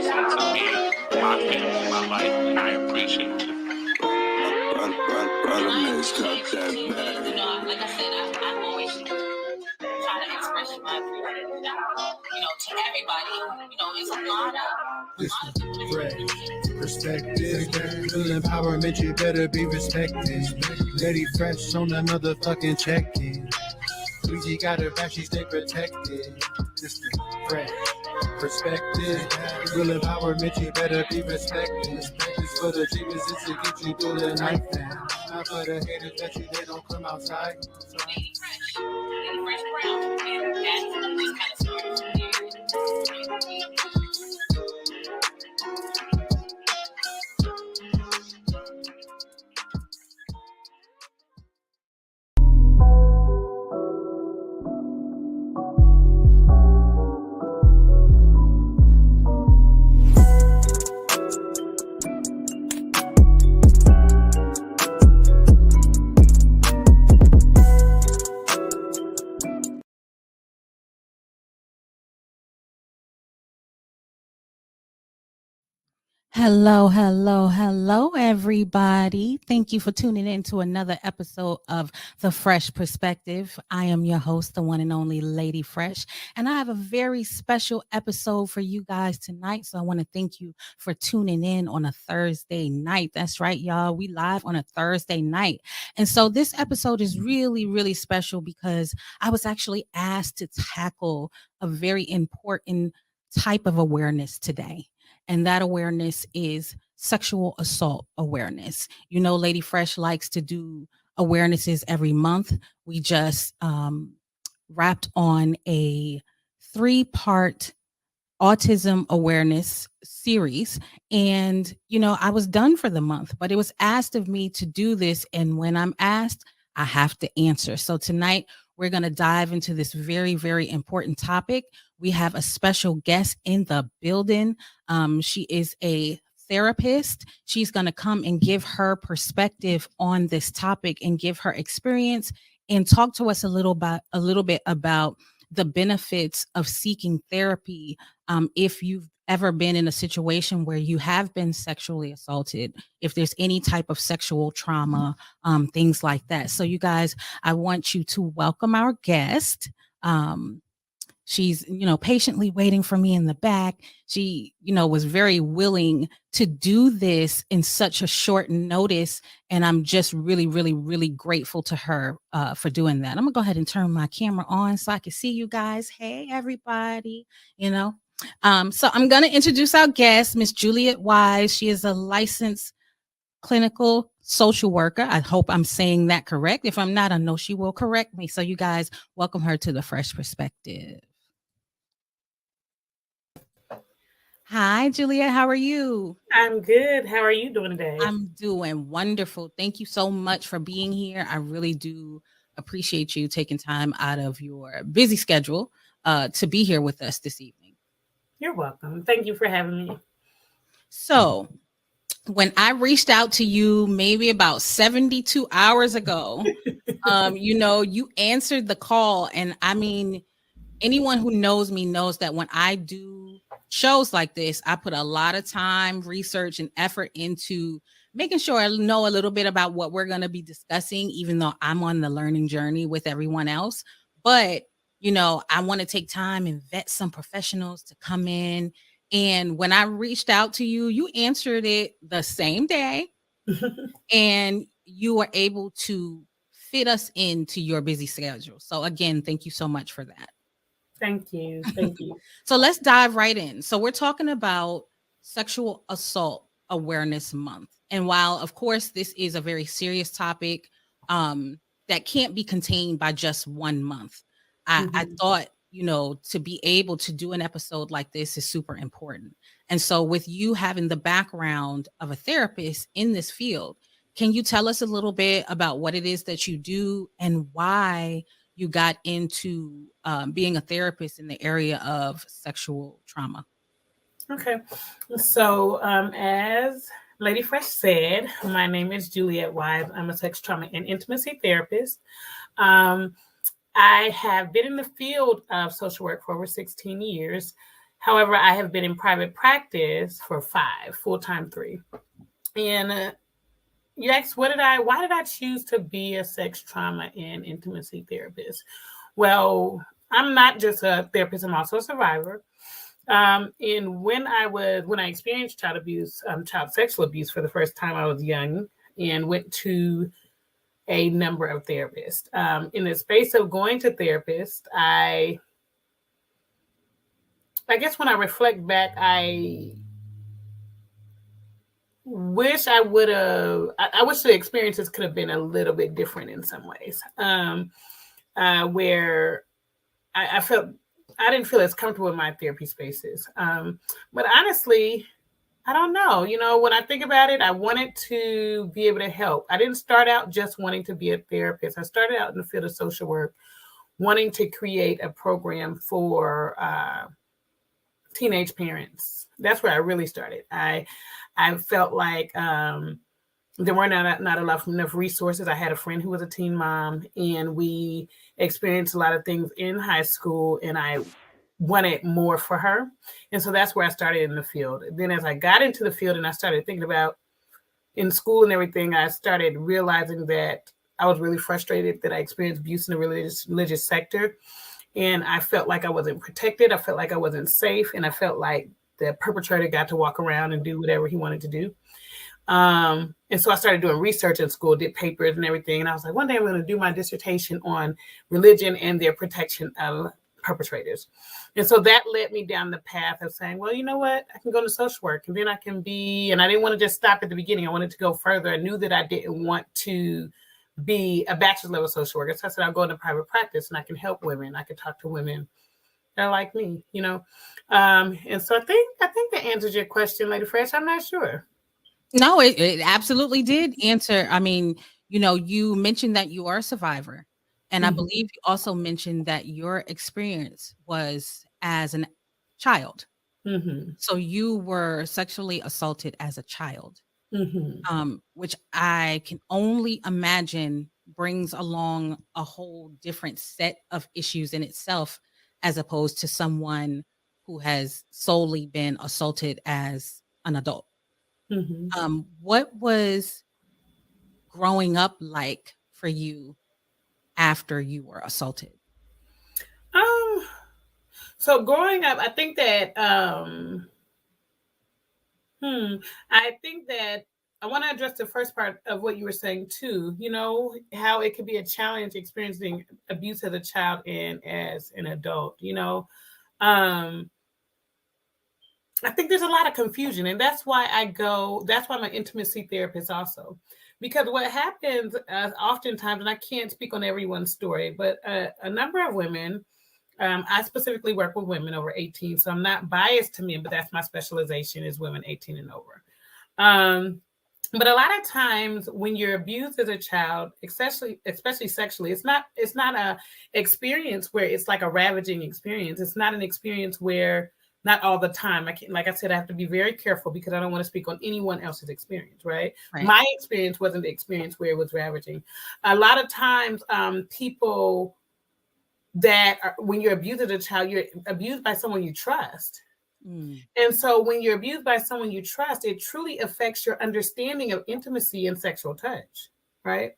blessing to me, my family, my life, and I appreciate it. Like I said, I always try to express my appreciation, to everybody. It's a lot of perspective, real empowerment, you better be respected. Lady Fresh on that motherfucking check-in. Luigi got her back, she stay protected. Just the fresh perspective, real empowerment, you better be respected. It's for the demons, it's to get you through the night now. Not for the haters that you they don't come outside. Lady Fresh Brown, and that's kind of started from there. Hello, everybody. Thank you for tuning in to another episode of The Fresh Perspective. I am your host, the one and only Lady Fresh, and I have a very special episode for you guys tonight. So I want to thank you for tuning in on a Thursday night. That's right, y'all. We live on a Thursday night. And so this episode is really, really special because I was actually asked to tackle a very important type of awareness today. And that awareness is sexual assault awareness. Lady Fresh likes to do awarenesses every month. We just wrapped on a 3-part autism awareness series. And, I was done for the month, but it was asked of me to do this. And when I'm asked, I have to answer. So tonight, we're going to dive into this very, very important topic. We have a special guest in the building. She is a therapist. She's going to come and give her perspective on this topic and give her experience and talk to us a little bit about the benefits of seeking therapy if you've ever been in a situation where you have been sexually assaulted, if there's any type of sexual trauma, things like that. So you guys, I want you to welcome our guest. She's, patiently waiting for me in the back. She, was very willing to do this in such a short notice. And I'm just really, really, really grateful to her for doing that. I'm gonna go ahead and turn my camera on so I can see you guys. Hey, everybody, So I'm going to introduce our guest, Miss Juliet Wise. She is a licensed clinical social worker. I hope I'm saying that correct. If I'm not, I know she will correct me. So you guys, welcome her to The Fresh Perspective. Hi, Juliet. How are you? I'm good. How are you doing today? I'm doing wonderful. Thank you so much for being here. I really do appreciate you taking time out of your busy schedule to be here with us this evening. You're welcome. Thank you for having me. So when I reached out to you maybe about 72 hours ago, you answered the call. And I mean, anyone who knows me knows that when I do shows like this, I put a lot of time, research, and effort into making sure I know a little bit about what we're going to be discussing, even though I'm on the learning journey with everyone else. But, I want to take time and vet some professionals to come in. And when I reached out to you, you answered it the same day. And you were able to fit us into your busy schedule. So again, thank you so much for that. Thank you. Thank you. So let's dive right in. So we're talking about Sexual Assault Awareness Month. And while, of course, this is a very serious topic that can't be contained by just 1 month, I thought, to be able to do an episode like this is super important. And so with you having the background of a therapist in this field, can you tell us a little bit about what it is that you do and why you got into being a therapist in the area of sexual trauma? Okay. So as Lady Fresh said, my name is Juliet Wise. I'm a sex trauma and intimacy therapist. I have been in the field of social work for over 16 years. However, I have been in private practice for 5, full-time 3. And you asked, why did I choose to be a sex trauma and intimacy therapist? Well, I'm not just a therapist, I'm also a survivor. And when I experienced child sexual abuse for the first time, I was young and went to a number of therapists. In the space of going to therapists, I guess when I reflect back, I wish I would have. I wish the experiences could have been a little bit different in some ways, where I felt I didn't feel as comfortable in my therapy spaces. But honestly, I don't know. When I think about it, I wanted to be able to help. I didn't start out just wanting to be a therapist. I started out in the field of social work, wanting to create a program for teenage parents. That's where I really started. I felt like there were not enough resources. I had a friend who was a teen mom, and we experienced a lot of things in high school, and I wanted more for her. And so that's where I started in the field. Then as I got into the field and I started thinking about in school and everything, I started realizing that I was really frustrated that I experienced abuse in the religious sector. And I felt like I wasn't protected. I felt like I wasn't safe. And I felt like the perpetrator got to walk around and do whatever he wanted to do. And so I started doing research in school, did papers and everything. And I was like, one day I'm going to do my dissertation on religion and their protection of perpetrators. And so that led me down the path of saying, well, you know what? I can go to social work, and then I can be, and I didn't want to just stop at the beginning. I wanted to go further. I knew that I didn't want to be a bachelor's level social worker. So I said, I'll go into private practice and I can help women. I can talk to women that are like me, And so I think that answers your question, Lady Fresh. I'm not sure. No, it absolutely did answer. I mean, you mentioned that you are a survivor. And I believe you also mentioned that your experience was as a child. Mm-hmm. So you were sexually assaulted as a child, which I can only imagine brings along a whole different set of issues in itself, as opposed to someone who has solely been assaulted as an adult. What was growing up like for you after you were assaulted? So growing up, I think that I want to address the first part of what you were saying too. How it could be a challenge experiencing abuse as a child and as an adult. I think there's a lot of confusion, and that's why I'm an intimacy therapist also. Because what happens oftentimes, and I can't speak on everyone's story, but a number of women, I specifically work with women over 18, so I'm not biased to men, but that's my specialization is women 18 and over. But a lot of times when you're abused as a child, especially sexually, it's not a experience where it's like a ravaging experience. It's not an experience where, not all the time. Like I said, I have to be very careful because I don't want to speak on anyone else's experience, right? My experience wasn't the experience where it was ravaging. A lot of times, people when you're abused as a child, you're abused by someone you trust. And so when you're abused by someone you trust, it truly affects your understanding of intimacy and sexual touch, right?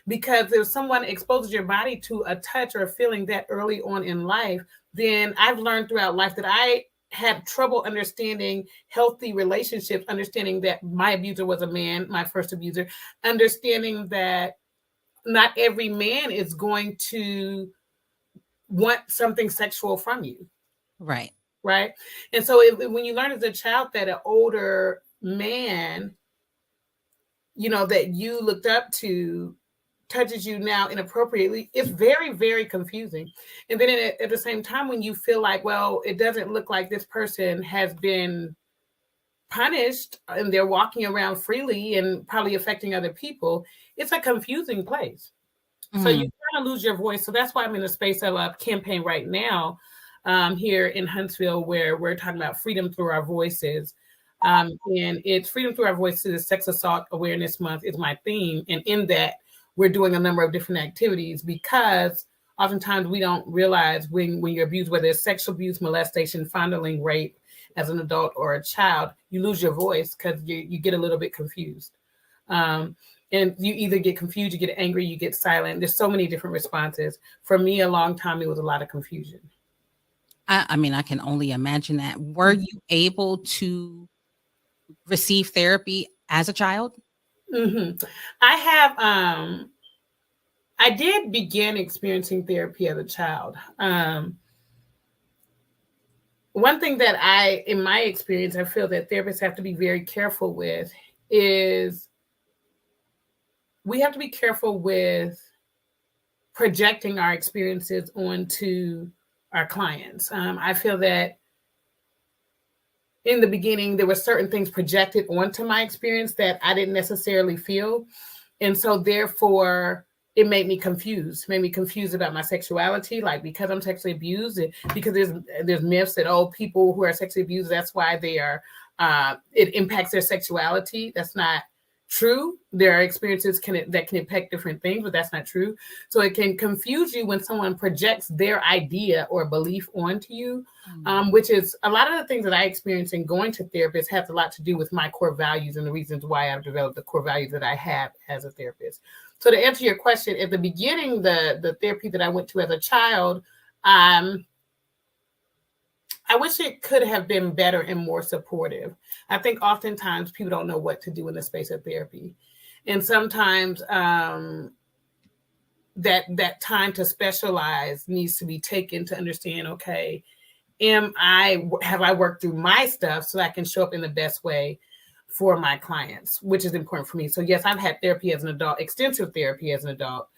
Because if someone exposes your body to a touch or a feeling that early on in life, then I've learned throughout life that I had trouble understanding healthy relationships, understanding that my abuser was a man, my first abuser, understanding that not every man is going to want something sexual from you. Right. Right. And so when you learn as a child that an older man, that you looked up to touches you now inappropriately, it's very, very confusing. And then at the same time, when you feel like, well, it doesn't look like this person has been punished and they're walking around freely and probably affecting other people, it's a confusing place. So you kind of lose your voice. So that's why I'm in the space of a campaign right now here in Huntsville, where we're talking about freedom through our voices. And it's Freedom Through Our Voices, Sex Assault Awareness Month is my theme. And in that, we're doing a number of different activities because oftentimes we don't realize when you're abused, whether it's sexual abuse, molestation, fondling, rape, as an adult or a child, you lose your voice because you get a little bit confused. And you either get confused, you get angry, you get silent. There's so many different responses. For me, a long time, it was a lot of confusion. I mean, I can only imagine that. Were you able to receive therapy as a child? Mm-hmm. I did begin experiencing therapy as a child. One thing that in my experience, I feel that therapists have to be very careful with is we have to be careful with projecting our experiences onto our clients. I feel that in the beginning, there were certain things projected onto my experience that I didn't necessarily feel. And so therefore, it made me confused about my sexuality, like because I'm sexually abused, because there's myths that, people who are sexually abused, that's why they are, it impacts their sexuality. That's not true. There are experiences that can impact different things, but that's not true. So it can confuse you when someone projects their idea or belief onto you, which is a lot of the things that I experienced in going to therapists has a lot to do with my core values and the reasons why I've developed the core values that I have as a therapist. So to answer your question, at the beginning, the therapy that I went to as a child, I wish it could have been better and more supportive. I think oftentimes people don't know what to do in the space of therapy. And sometimes that time to specialize needs to be taken to understand, okay, have I worked through my stuff so I can show up in the best way for my clients, which is important for me. So yes, I've had therapy as an adult, extensive therapy as an adult,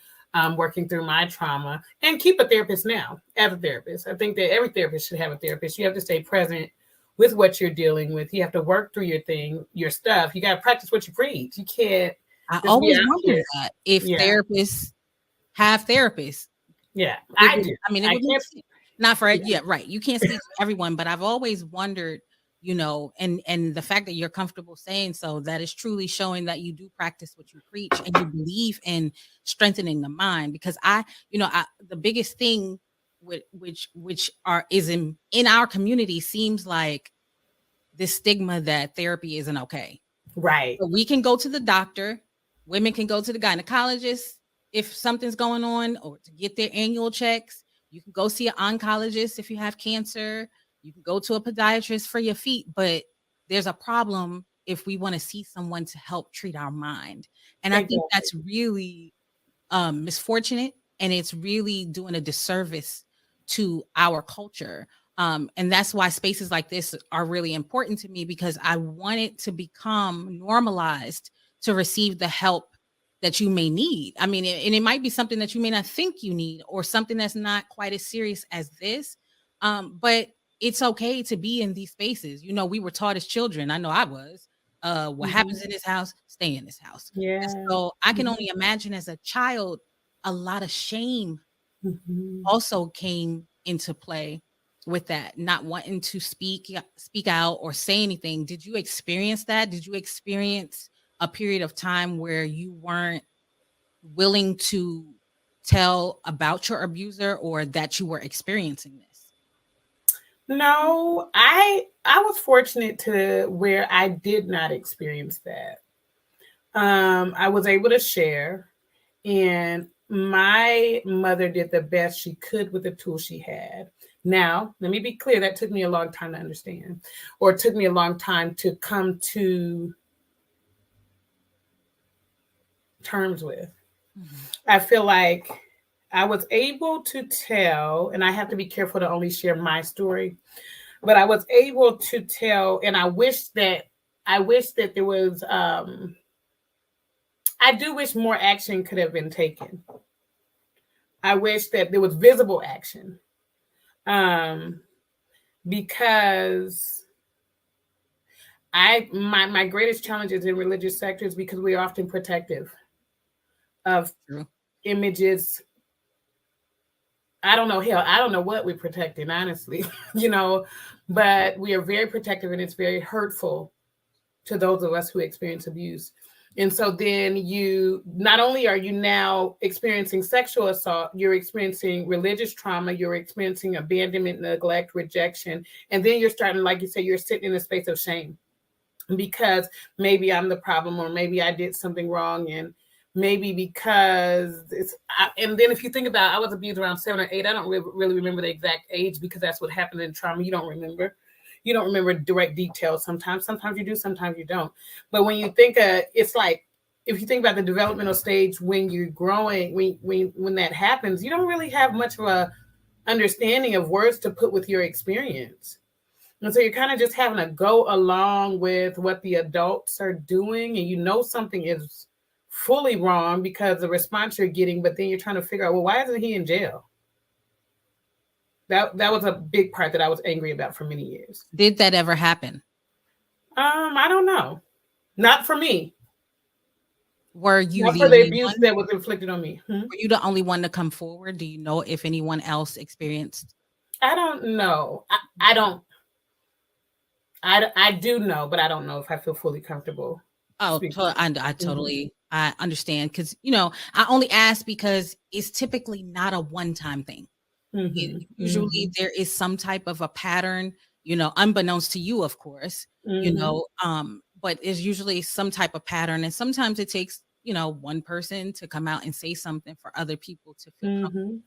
working through my trauma, and keep a therapist now as a therapist. I think that every therapist should have a therapist. You have to stay present with what you're dealing with. You have to work through your stuff. You got to practice what you preach. You can't. I always wonder that if therapists have therapists. Yeah, I do. I mean, it would not for right. You can't speak for everyone, but I've always wondered, and the fact that you're comfortable saying so, that is truly showing that you do practice what you preach and you believe in strengthening the mind. Because the biggest thing which is in our community seems like this stigma that therapy isn't okay. Right. So we can go to the doctor, women can go to the gynecologist if something's going on, or to get their annual checks. You can go see an oncologist if you have cancer. You can go to a podiatrist for your feet, but there's a problem if we want to see someone to help treat our mind. And I think that's really misfortunate, and it's really doing a disservice to our culture. And that's why spaces like this are really important to me, because I want it to become normalized to receive the help that you may need. I mean, and it might be something that you may not think you need, or something that's not quite as serious as this. But it's okay to be in these spaces. We were taught as children. I know I was. What happens in this house, stay in this house. Yeah. And so I can only imagine as a child, a lot of shame also came into play with that, not wanting to speak out or say anything. Did you experience that? Did you experience a period of time where you weren't willing to tell about your abuser, or that you were experiencing this? No, I was fortunate to where I did not experience that. I was able to share, and my mother did the best she could with the tools she had. Now, let me be clear, that took me a long time to understand, or it took me a long time to come to terms with. I feel like I was able to tell, and I have to be careful to only share my story, but I was able to tell, and I wish that there was, I do wish more action could have been taken. I wish that there was visible action, because my greatest challenges in religious sectors, because we are often protective of images. I don't know what we're protecting, honestly, but we are very protective, and it's very hurtful to those of us who experience abuse. And so then you, not only are you now experiencing sexual assault, you're experiencing religious trauma, you're experiencing abandonment, neglect, rejection. And then you're starting, like you said, you're sitting in a space of shame because maybe I'm the problem, or maybe I did something wrong. And maybe because and then if you think about, I was abused around 7 or 8. I don't really remember the exact age because that's what happened in trauma. You don't remember direct details sometimes. Sometimes you do, sometimes you don't. But when you think it's like, if you think about the developmental stage when you're growing, when that happens, you don't really have much of a understanding of words to put with your experience. And so you're kind of just having to go along with what the adults are doing, and you know something is fully wrong because the response you're getting, but then you're trying to figure out, well, why isn't he in jail? That was a big part that I was angry about for many years. Did that ever happen? I don't know. Not for me. Were you Not for the abuse that was inflicted on me? Were you the only one to come forward? Do you know if anyone else experienced? I don't know. I don't. I do know, but I don't know if I feel fully comfortable. Oh, I totally I understand, because I only ask because it's typically not a one-time thing. Usually there is some type of a pattern, unbeknownst to you, of course, but it's usually some type of pattern. And sometimes it takes, one person to come out and say something for other people to feel comfortable,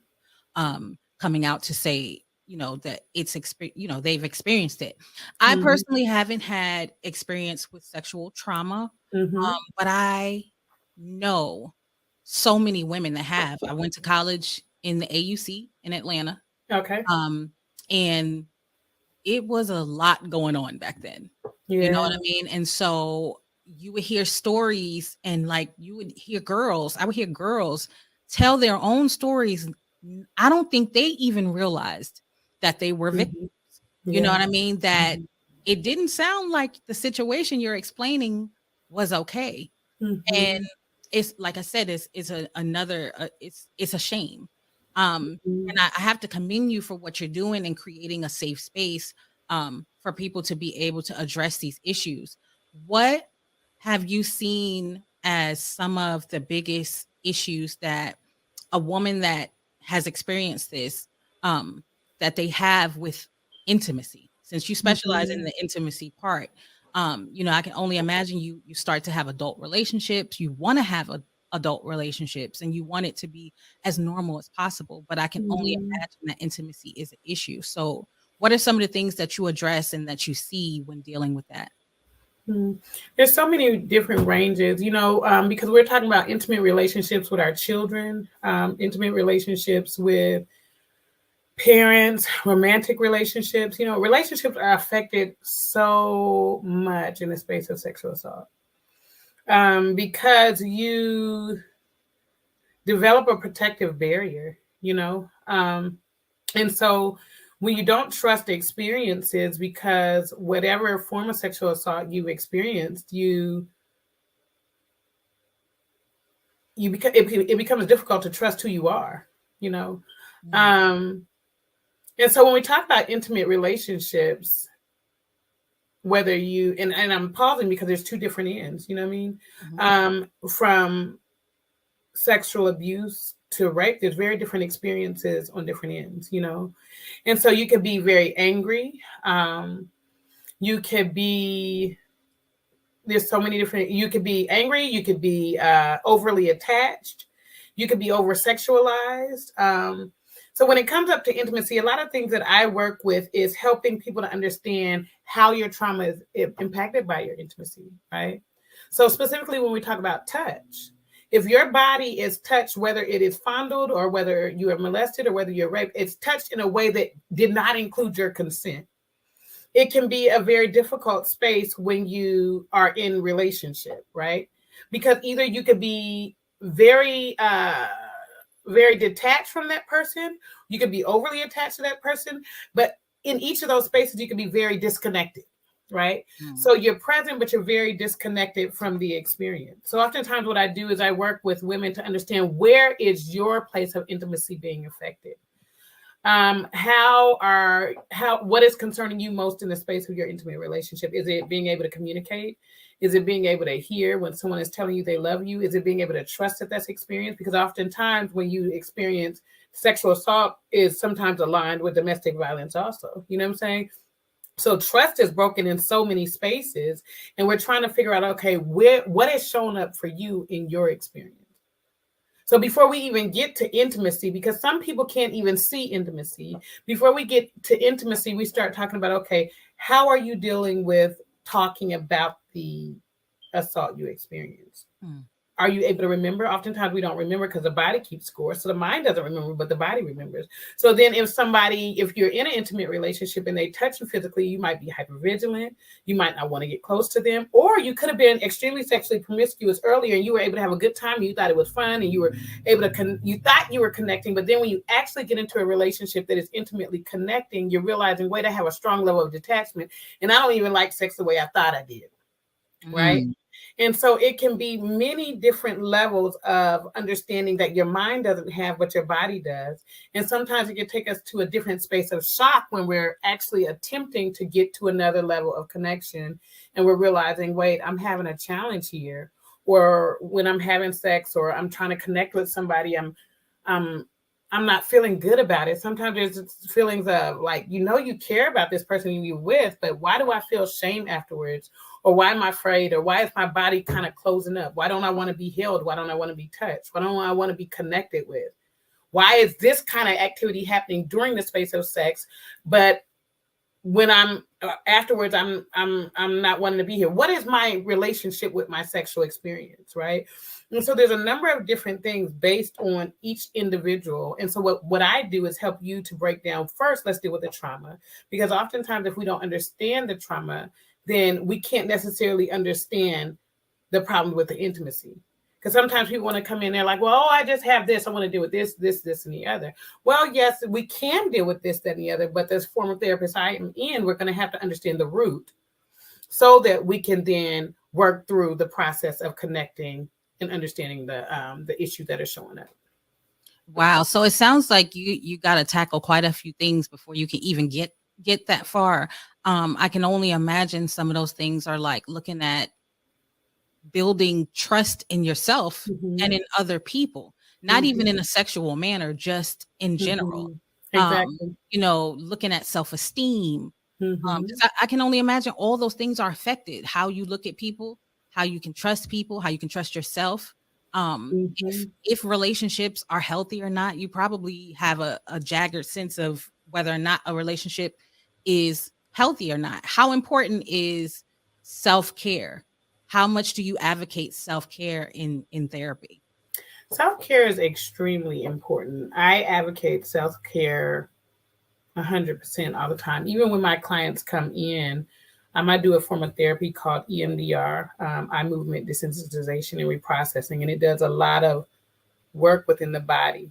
coming out to say, that it's, they've experienced it. I personally haven't had experience with sexual trauma, but I know so many women that have. I went to college in the AUC in Atlanta. Okay. And it was a lot going on back then. Yeah. You know what I mean? And so you would hear stories, and like I would hear girls tell their own stories. I don't think they even realized that they were victims. You know what I mean? That it didn't sound like the situation you're explaining was okay. And it's, like I said, it's a shame. And I have to commend you for what you're doing and creating a safe space for people to be able to address these issues. What have you seen as some of the biggest issues that a woman that has experienced this, that they have with intimacy? Since you specialize in the intimacy part, I can only imagine you start to have adult relationships. You want to have adult relationships, and you want it to be as normal as possible. But I can only imagine that intimacy is an issue. So what are some of the things that you address and that you see when dealing with that? There's so many different ranges, because we're talking about intimate relationships with our children, intimate relationships with parents, romantic relationships. Relationships are affected so much in the space of sexual assault. Because you develop a protective barrier, and so when you don't trust the experiences, because whatever form of sexual assault you've experienced, it becomes difficult to trust who you are, And so when we talk about intimate relationships, whether you, and I'm pausing because there's two different ends, you know what I mean? From sexual abuse to rape, there's very different experiences on different ends, And so you could be very angry. You could be, there's so many different, you could be angry, you could be overly attached, you could be over-sexualized. So when it comes up to intimacy, a lot of things that I work with is helping people to understand how your trauma is impacted by your intimacy, right? So specifically when we talk about touch, if your body is touched, whether it is fondled or whether you are molested or whether you're raped, it's touched in a way that did not include your consent. It can be a very difficult space when you are in relationship, right? Because either you could be very detached from that person, you could be overly attached to that person, but in each of those spaces, you can be very disconnected. Right? So you're present, but you're very disconnected from the experience. So oftentimes what I do is I work with women to understand, where is your place of intimacy being affected? What is concerning you most in the space of your intimate relationship? Is it being able to communicate? Is it being able to hear when someone is telling you they love you? Is it being able to trust that that's experienced? Because oftentimes when you experience sexual assault is sometimes aligned with domestic violence also. You know what I'm saying? So trust is broken in so many spaces, and we're trying to figure out, okay, what is showing up for you in your experience? So before we even get to intimacy, because some people can't even see intimacy, before we get to intimacy, we start talking about, okay, how are you dealing with talking about the assault you experienced? Are you able to remember? Oftentimes we don't remember because the body keeps score. So the mind doesn't remember, but the body remembers. So then if you're in an intimate relationship and they touch you physically, you might be hypervigilant. You might not want to get close to them. Or you could have been extremely sexually promiscuous earlier and you were able to have a good time. You thought it was fun and you were able to, you thought you were connecting. But then when you actually get into a relationship that is intimately connecting, you're realizing, wait, I have a strong level of detachment. And I don't even like sex the way I thought I did. Right. And so it can be many different levels of understanding that your mind doesn't have, but your body does. And sometimes it can take us to a different space of shock when we're actually attempting to get to another level of connection. And we're realizing, wait, I'm having a challenge here. Or when I'm having sex or I'm trying to connect with somebody, I'm not feeling good about it. Sometimes there's feelings of like, you care about this person you're with, but why do I feel shame afterwards? Or why am I afraid? Or why is my body kind of closing up? Why don't I want to be held? Why don't I want to be touched? Why don't I want to be connected with? Why is this kind of activity happening during the space of sex? But when I'm afterwards, I'm not wanting to be here. What is my relationship with my sexual experience, right? And so there's a number of different things based on each individual. And so what I do is help you to break down first, let's deal with the trauma. Because oftentimes if we don't understand the trauma, then we can't necessarily understand the problem with the intimacy. Because sometimes people want to come in there like, well, I just have this. I want to deal with this, and the other. Well, yes, we can deal with this, that, and the other. But as former therapists I am in, we're going to have to understand the root so that we can then work through the process of connecting and understanding the issues that are showing up. Wow. So it sounds like you got to tackle quite a few things before you can even get that far. I can only imagine some of those things are like looking at building trust in yourself and in other people, not even in a sexual manner, just in general. Exactly. Looking at self-esteem. I can only imagine all those things are affected. How you look at people, how you can trust people, how you can trust yourself. If relationships are healthy or not, you probably have a jagged sense of whether or not a relationship is healthy or not. How important is self-care? How much do you advocate self-care in therapy? Self-care is extremely important. I advocate self-care 100% all the time. Even when my clients come in, I do a form of therapy called EMDR, eye movement desensitization and reprocessing, and it does a lot of work within the body.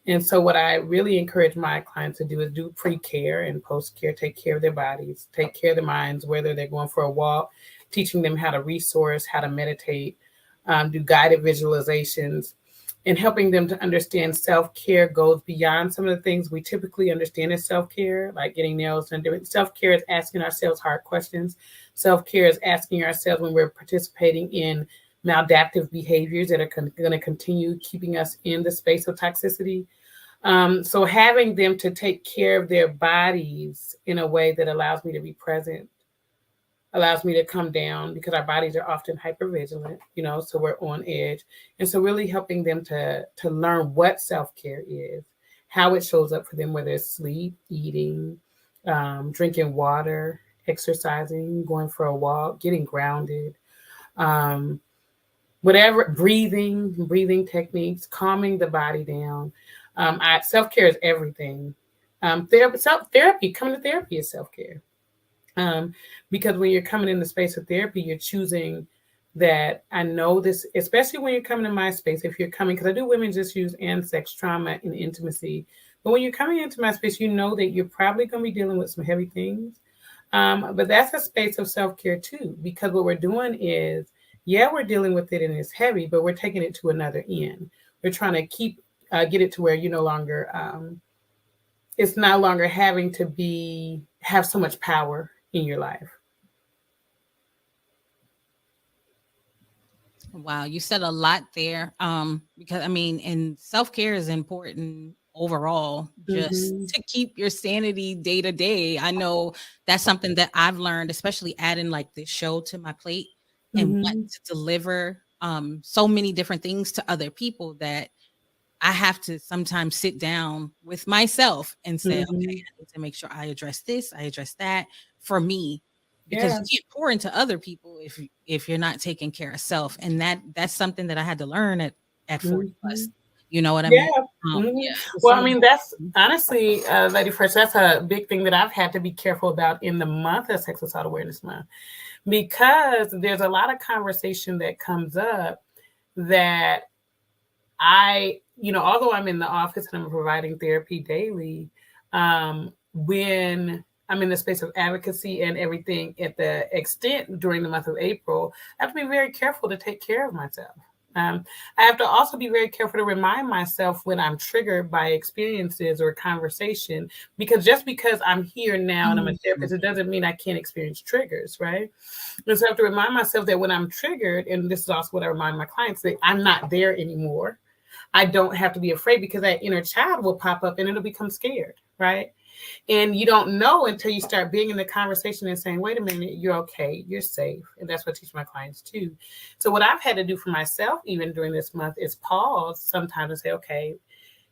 And so what I really encourage my clients to do is do pre-care and post-care, take care of their bodies, take care of their minds, whether they're going for a walk, teaching them how to resource, how to meditate, do guided visualizations, and helping them to understand self-care goes beyond some of the things we typically understand as self-care, like getting nails done. Self-care is asking ourselves hard questions. Self-care is asking ourselves when we're participating in maladaptive behaviors that are going to continue keeping us in the space of toxicity. So having them to take care of their bodies in a way that allows me to be present, allows me to come down, because our bodies are often hypervigilant, so we're on edge. And so really helping them to learn what self-care is, how it shows up for them, whether it's sleep, eating, drinking water, exercising, going for a walk, getting grounded, whatever, breathing techniques, calming the body down. Self-care is everything. Therapy, coming to therapy is self-care. Because when you're coming in the space of therapy, you're choosing that I know this, especially when you're coming to my space, if you're coming, because I do women's issues and sex trauma and intimacy. But when you're coming into my space, you know that you're probably going to be dealing with some heavy things. But that's a space of self-care too, because what we're doing is, we're dealing with it and it's heavy, but we're taking it to another end. We're trying to get it to where you no longer it's no longer having to have so much power in your life. Wow, you said a lot there. Because I mean, and self-care is important overall, just Mm-hmm. to keep your sanity day to day. I know that's something that I've learned, especially adding like this show to my plate and Mm-hmm. wanting to deliver so many different things to other people, that I have to sometimes sit down with myself and say, okay, Mm-hmm. I need to make sure I address this, I address that for me, because Yeah. you can't pour into other people if you're not taking care of self. And that's something that I had to learn at 40 plus. Mm-hmm. You know what I Yeah. mean? Mm-hmm. Yeah. Well, So, I mean, that's honestly, Lady Fresh, that's a big thing that I've had to be careful about in the month of Sex Assault Awareness Month, because there's a lot of conversation that comes up that although I'm in the office and I'm providing therapy daily, when I'm in the space of advocacy and everything at the extent during the month of April, I have to be very careful to take care of myself. I have to also be very careful to remind myself when I'm triggered by experiences or conversation, because just because I'm here now and I'm a therapist, it doesn't mean I can't experience triggers, right? And so I have to remind myself that when I'm triggered, and this is also what I remind my clients, that I'm not there anymore. I don't have to be afraid, because that inner child will pop up and it'll become scared, right? And you don't know until you start being in the conversation and saying, wait a minute, you're okay, you're safe. And that's what I teach my clients too. So what I've had to do for myself, even during this month, is pause sometimes and say, okay,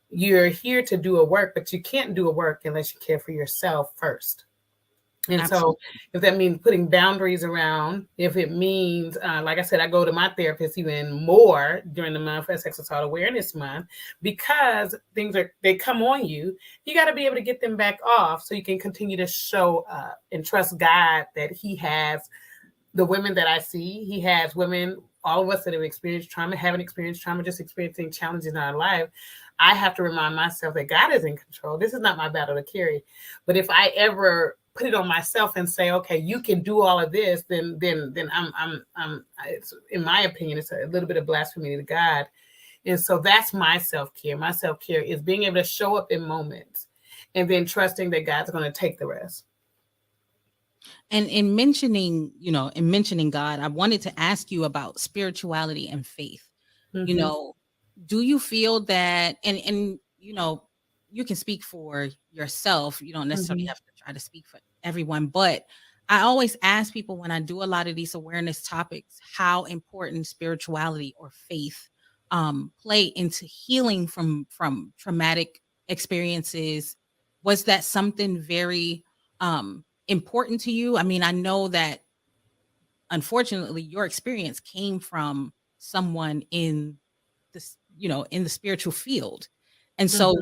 you're here to do a work, but you can't do a work unless you care for yourself first. And absolutely. so if that means putting boundaries around, if it means, like I said, I go to my therapist even more during the month as Sex Assault Awareness Month, because they come on you. You got to be able to get them back off so you can continue to show up and trust God that he has the women that I see. He has women, all of us that have experienced trauma, haven't experienced trauma, just experiencing challenges in our life. I have to remind myself that God is in control. This is not my battle to carry. But if I ever put it on myself and say, okay, you can do all of this, then it's, in my opinion, it's a little bit of blasphemy to God. And so that's my self-care. My self-care is being able to show up in moments and then trusting that God's going to take the rest. And in mentioning God, I wanted to ask you about spirituality and faith. Mm-hmm. Do you feel that, and you can speak for yourself, you don't necessarily have to try to speak for everyone, but I always ask people when I do a lot of these awareness topics, how important spirituality or faith play into healing from traumatic experiences. Was that something very important to you? I mean, I know that unfortunately your experience came from someone in this, in the spiritual field. And so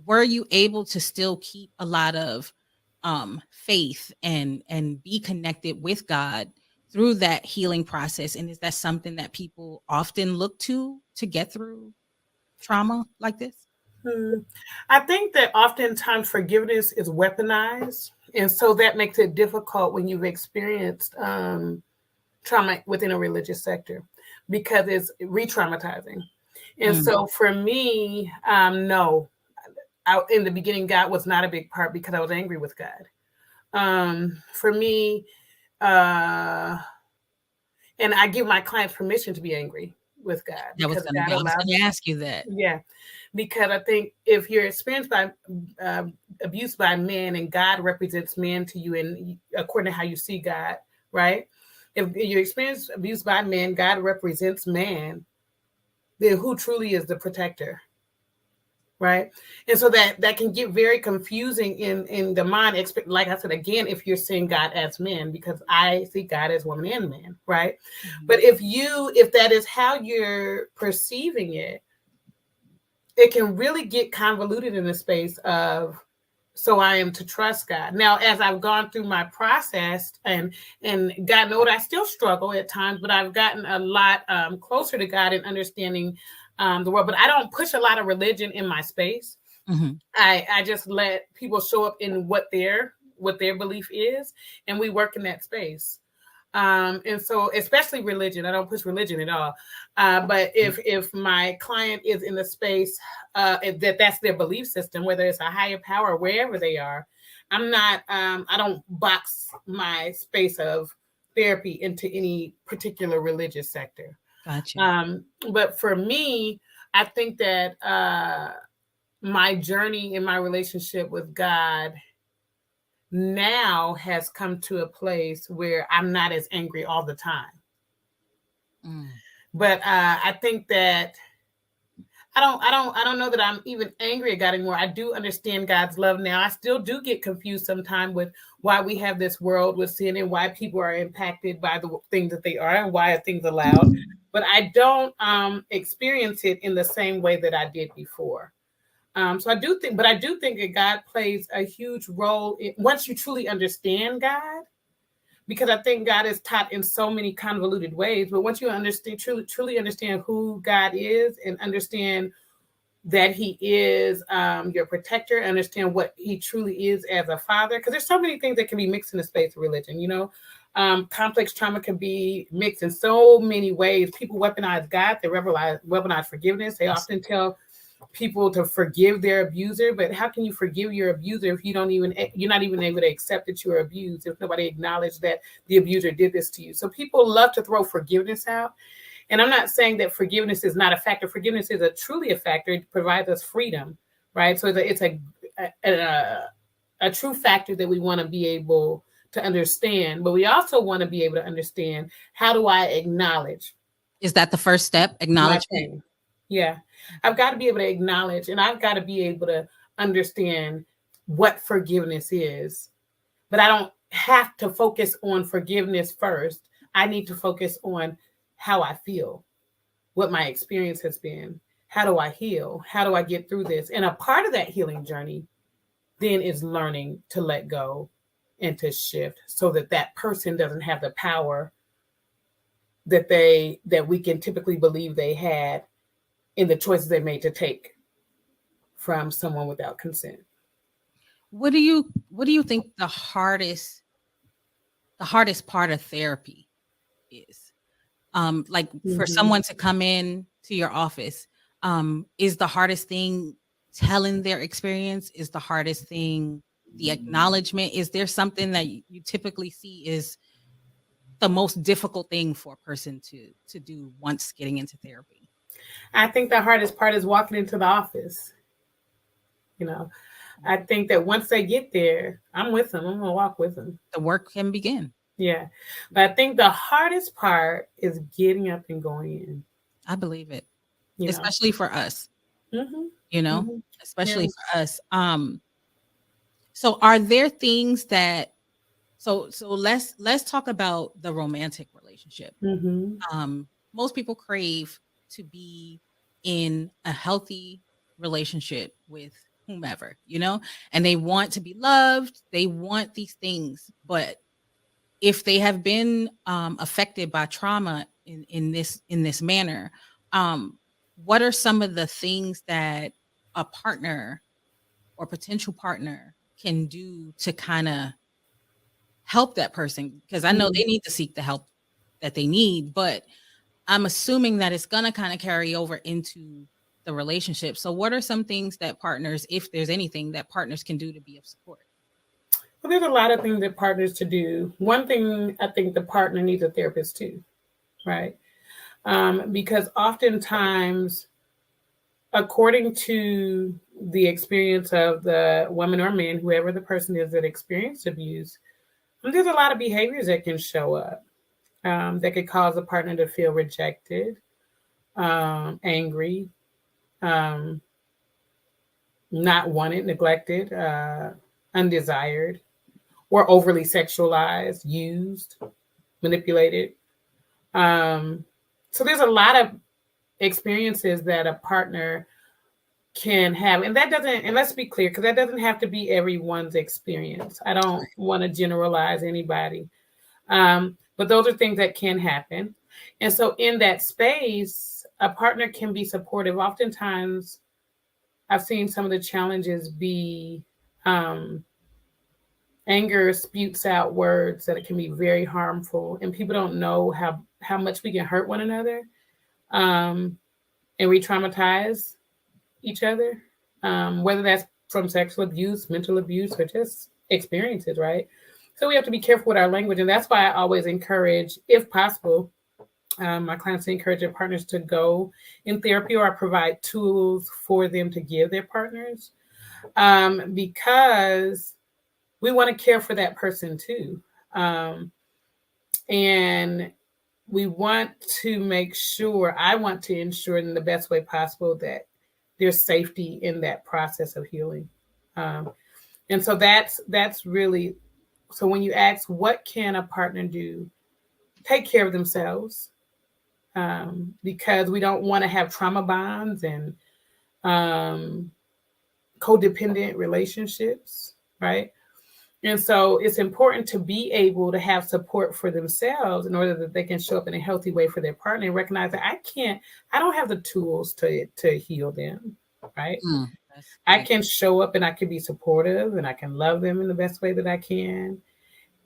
were you able to still keep a lot of faith and be connected with God through that healing process? And is that something that people often look to get through trauma like this? I think that oftentimes forgiveness is weaponized. And so that makes it difficult when you've experienced trauma within a religious sector, because it's re-traumatizing. And so for me, no. In the beginning, God was not a big part, because I was angry with God. For me, and I give my clients permission to be angry with God. I was going to ask you that. Yeah, because I think if you're experienced by abuse by men, and God represents men to you, and according to how you see God, right? If you experience abuse by men, God represents man, then who truly is the protector? Right. And so that can get very confusing in the mind. Like I said, again, if you're seeing God as men, because I see God as woman and man. Right. But if that is how you're perceiving it, it can really get convoluted in the space of, so I am to trust God. Now, as I've gone through my process, and God knows I still struggle at times, but I've gotten a lot closer to God in understanding the world. But I don't push a lot of religion in my space. I just let people show up in what their belief is, and we work in that space. And so, especially religion, I don't push religion at all. But if my client is in the space that's their belief system, whether it's a higher power, wherever they are, I don't box my space of therapy into any particular religious sector. Gotcha. But for me, I think that my journey in my relationship with God now has come to a place where I'm not as angry all the time. But I think that I don't know that I'm even angry at God anymore. I do understand God's love now. I still do get confused sometimes with why we have this world with sin and why people are impacted by the things that they are and why things are allowed. But I don't experience it in the same way that I did before. So I do think that God plays a huge role once you truly understand God, because I think God is taught in so many convoluted ways. But once you truly understand who God is and understand that He is your protector, understand what He truly is as a father, because there's so many things that can be mixed in the space of religion. Complex trauma can be mixed in so many ways. People weaponize God, they weaponize forgiveness. They often tell people to forgive their abuser, but how can you forgive your abuser if you're not even able to accept that you're abused, if nobody acknowledged that the abuser did this to you? So people love to throw forgiveness out. And I'm not saying that forgiveness is not a factor. Forgiveness is truly a factor. It provides us freedom, right? So it's a true factor that we want to be able to understand, but we also want to be able to understand, how do I acknowledge? Is that the first step? Acknowledgement? Yeah. I've got to be able to acknowledge, and I've got to be able to understand what forgiveness is. But I don't have to focus on forgiveness first. I need to focus on how I feel, what my experience has been. How do I heal? How do I get through this? And a part of that healing journey then is learning to let go and to shift so that person doesn't have the power that we can typically believe they had in the choices they made to take from someone without consent. What do you think the hardest part of therapy is? For someone to come in to your office, is the hardest thing telling their experience? Is the hardest thing the acknowledgement? Is there something that you typically see is the most difficult thing for a person to do once getting into therapy? I think the hardest part is walking into the office. I think that once they get there, I'm with them. I'm going to walk with them. The work can begin. Yeah. But I think the hardest part is getting up and going in. I believe it. Especially for us. Especially for us. So are there things that so let's talk about the romantic relationship. Most people crave to be in a healthy relationship with whomever, and they want to be loved. They want these things, but if they have been affected by trauma in this manner, what are some of the things that a partner or potential partner can do to kind of help that person? Because I know they need to seek the help that they need, but I'm assuming that it's going to kind of carry over into the relationship. So what are some things that partners, if there's anything that partners can do to be of support? Well, there's a lot of things that partners to do. One thing, I think the partner needs a therapist too, right? Because oftentimes, according to the experience of the woman or man, whoever the person is that experienced abuse, there's a lot of behaviors that can show up that could cause a partner to feel rejected, angry, not wanted, neglected, undesired, or overly sexualized, used, manipulated. So there's a lot of experiences that a partner can have. And let's be clear, because that doesn't have to be everyone's experience. I don't want to generalize anybody. But those are things that can happen. And so in that space, a partner can be supportive. Oftentimes, I've seen some of the challenges be Anger spewts out words that it can be very harmful, and people don't know how much we can hurt one another, and re-traumatize each other, whether that's from sexual abuse, mental abuse, or just experiences, right? So we have to be careful with our language, and that's why I always encourage, if possible, my clients to encourage their partners to go in therapy, or I provide tools for them to give their partners, because we want to care for that person too. And we want to make sure, I want to ensure in the best way possible that there's safety in that process of healing. And so that's really, so when you ask, what can a partner do? Take care of themselves, because we don't want to have trauma bonds and codependent relationships, right? And so it's important to be able to have support for themselves in order that they can show up in a healthy way for their partner and recognize that I don't have the tools to heal them, right? I can show up and I can be supportive and I can love them in the best way that I can.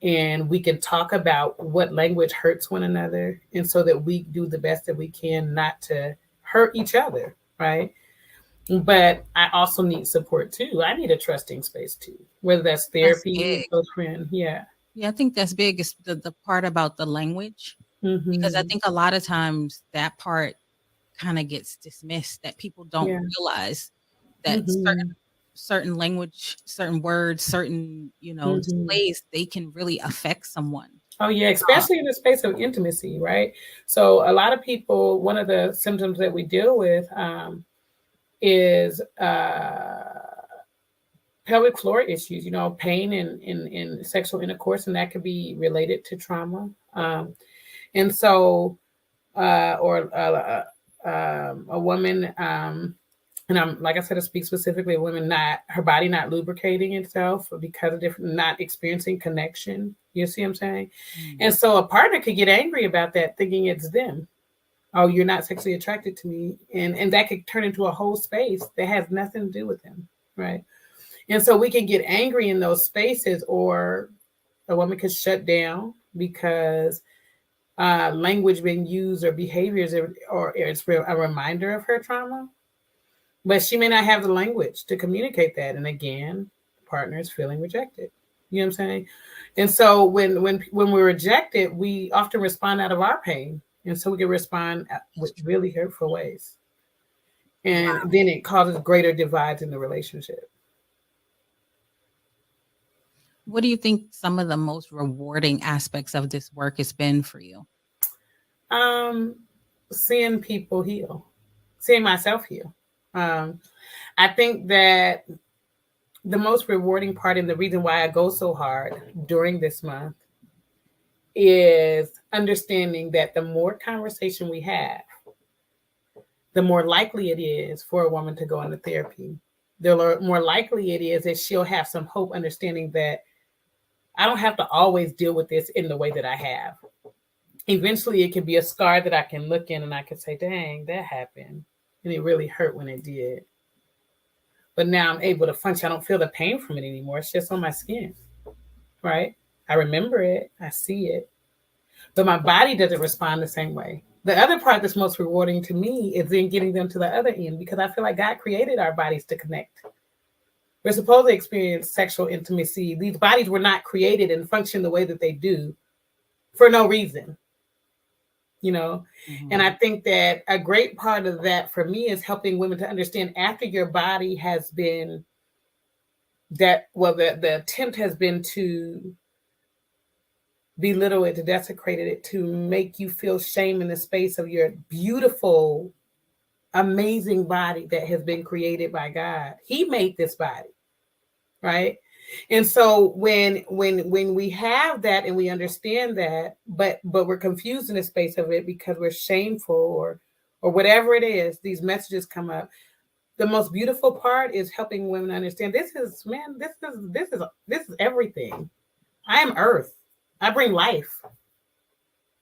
And we can talk about what language hurts one another, and so that we do the best that we can not to hurt each other, right? But I also need support too. I need a trusting space too, whether that's therapy, a close friend. Yeah. Yeah, I think that's big, is the part about the language, because I think a lot of times that part kind of gets dismissed, that people don't realize that certain language, certain words, certain, ways they can really affect someone. Oh yeah, especially in the space of intimacy, right? So a lot of people, one of the symptoms that we deal with is pelvic floor issues, pain in sexual intercourse, and that could be related to trauma. And so, or a woman, and I'm, like I said, I speak specifically of women, her body not lubricating itself because of not experiencing connection. You see what I'm saying? And so a partner could get angry about that, thinking it's them. Oh, you're not sexually attracted to me. And that could turn into a whole space that has nothing to do with them, right? And so we can get angry in those spaces, or a woman could shut down because language being used or behaviors, or it's a reminder of her trauma. But she may not have the language to communicate that. And again, the partner is feeling rejected. You know what I'm saying? And so when we're rejected, we often respond out of our pain. And so we can respond with really hurtful ways. And then it causes greater divides in the relationship. What do you think some of the most rewarding aspects of this work has been for you? Seeing people heal, seeing myself heal. I think that the most rewarding part, and the reason why I go so hard during this month, is understanding that the more conversation we have, the more likely it is for a woman to go into therapy. The more likely it is that she'll have some hope, understanding that I don't have to always deal with this in the way that I have. Eventually, it can be a scar that I can look in and I can say, dang, that happened. And it really hurt when it did. But now I'm able to function. I don't feel the pain from it anymore. It's just on my skin, right? I remember it. I see it. But my body doesn't respond the same way. The other part that's most rewarding to me is then getting them to the other end, because I feel like God created our bodies to connect. We're supposed to experience sexual intimacy. These bodies were not created and function the way that they do for no reason. And I think that a great part of that for me is helping women to understand, after your body has been the attempt has been to belittle it, to desecrate it, to make you feel shame in the space of your beautiful, amazing body that has been created by God. He made this body, right? And so when we have that and we understand that, but we're confused in the space of it because we're shameful or whatever it is, these messages come up. The most beautiful part is helping women understand this is everything. I am earth. I bring life,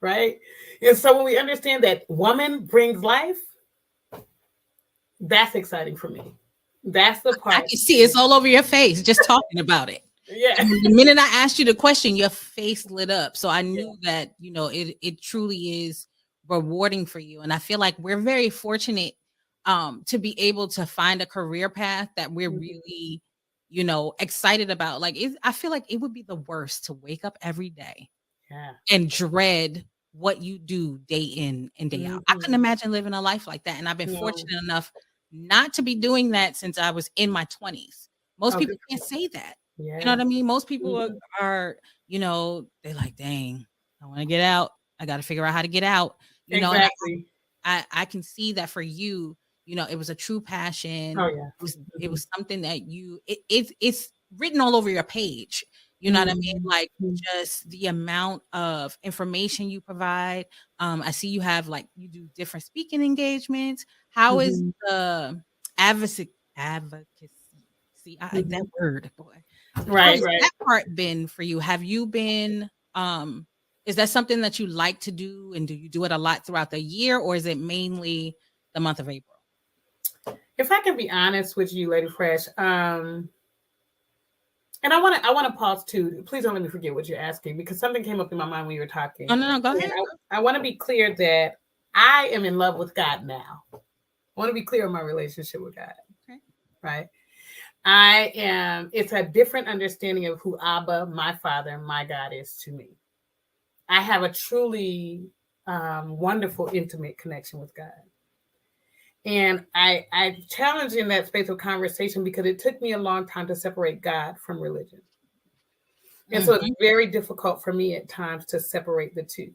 right? And so when we understand that woman brings life, that's exciting for me. That's the part. I can see it's all over your face just talking about it. Yeah. And the minute I asked you the question, your face lit up. So I knew that, it truly is rewarding for you. And I feel like we're very fortunate to be able to find a career path that we're really, excited about. Like, I feel like it would be the worst to wake up every day and dread what you do day in and day out. I couldn't imagine living a life like that. And I've been fortunate enough not to be doing that since I was in my 20s. Most people can't say that. Yeah. You know what I mean? Most people are, they're like, dang, I want to get out. I got to figure out how to get out. Exactly. I can see that for you, it was a true passion. Oh yeah. It was something that it's written all over your page. You know what I mean? Like just the amount of information you provide. I see you have you do different speaking engagements. How is the advocacy? See, that word, boy. Right. How's that part been for you? Have you been, is that something that you like to do? And do you do it a lot throughout the year, or is it mainly the month of April? If I can be honest with you, Lady Fresh, and I want to pause too. Please don't let me forget what you're asking, because something came up in my mind when you were talking. Oh, no, go ahead. I want to be clear that I am in love with God now. I want to be clear on my relationship with God. Okay. Right. It's a different understanding of who Abba, my Father, my God is to me. I have a truly wonderful, intimate connection with God. And I challenge in that space of conversation because it took me a long time to separate God from religion. And so it's very difficult for me at times to separate the two.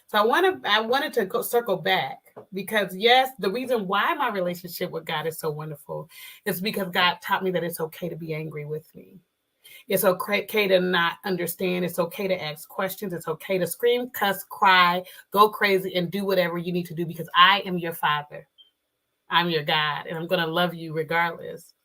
So I wanted to circle back because, yes, the reason why my relationship with God is so wonderful is because God taught me that it's okay to be angry with me. It's okay to not understand. It's okay to ask questions. It's okay to scream, cuss, cry, go crazy, and do whatever you need to do because I am your Father. I'm your God, and I'm going to love you regardless.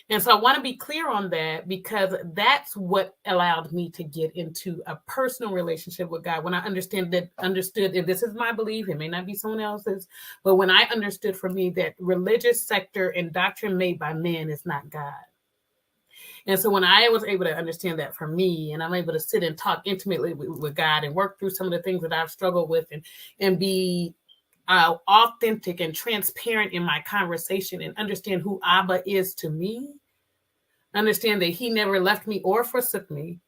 And so I want to be clear on that because that's what allowed me to get into a personal relationship with God. When I understood, if this is my belief, it may not be someone else's, but when I understood for me that religious sector and doctrine made by men is not God. And so when I was able to understand that for me, and I'm able to sit and talk intimately with God and work through some of the things that I've struggled with and be authentic and transparent in my conversation and understand who Abba is to me, understand that he never left me or forsook me,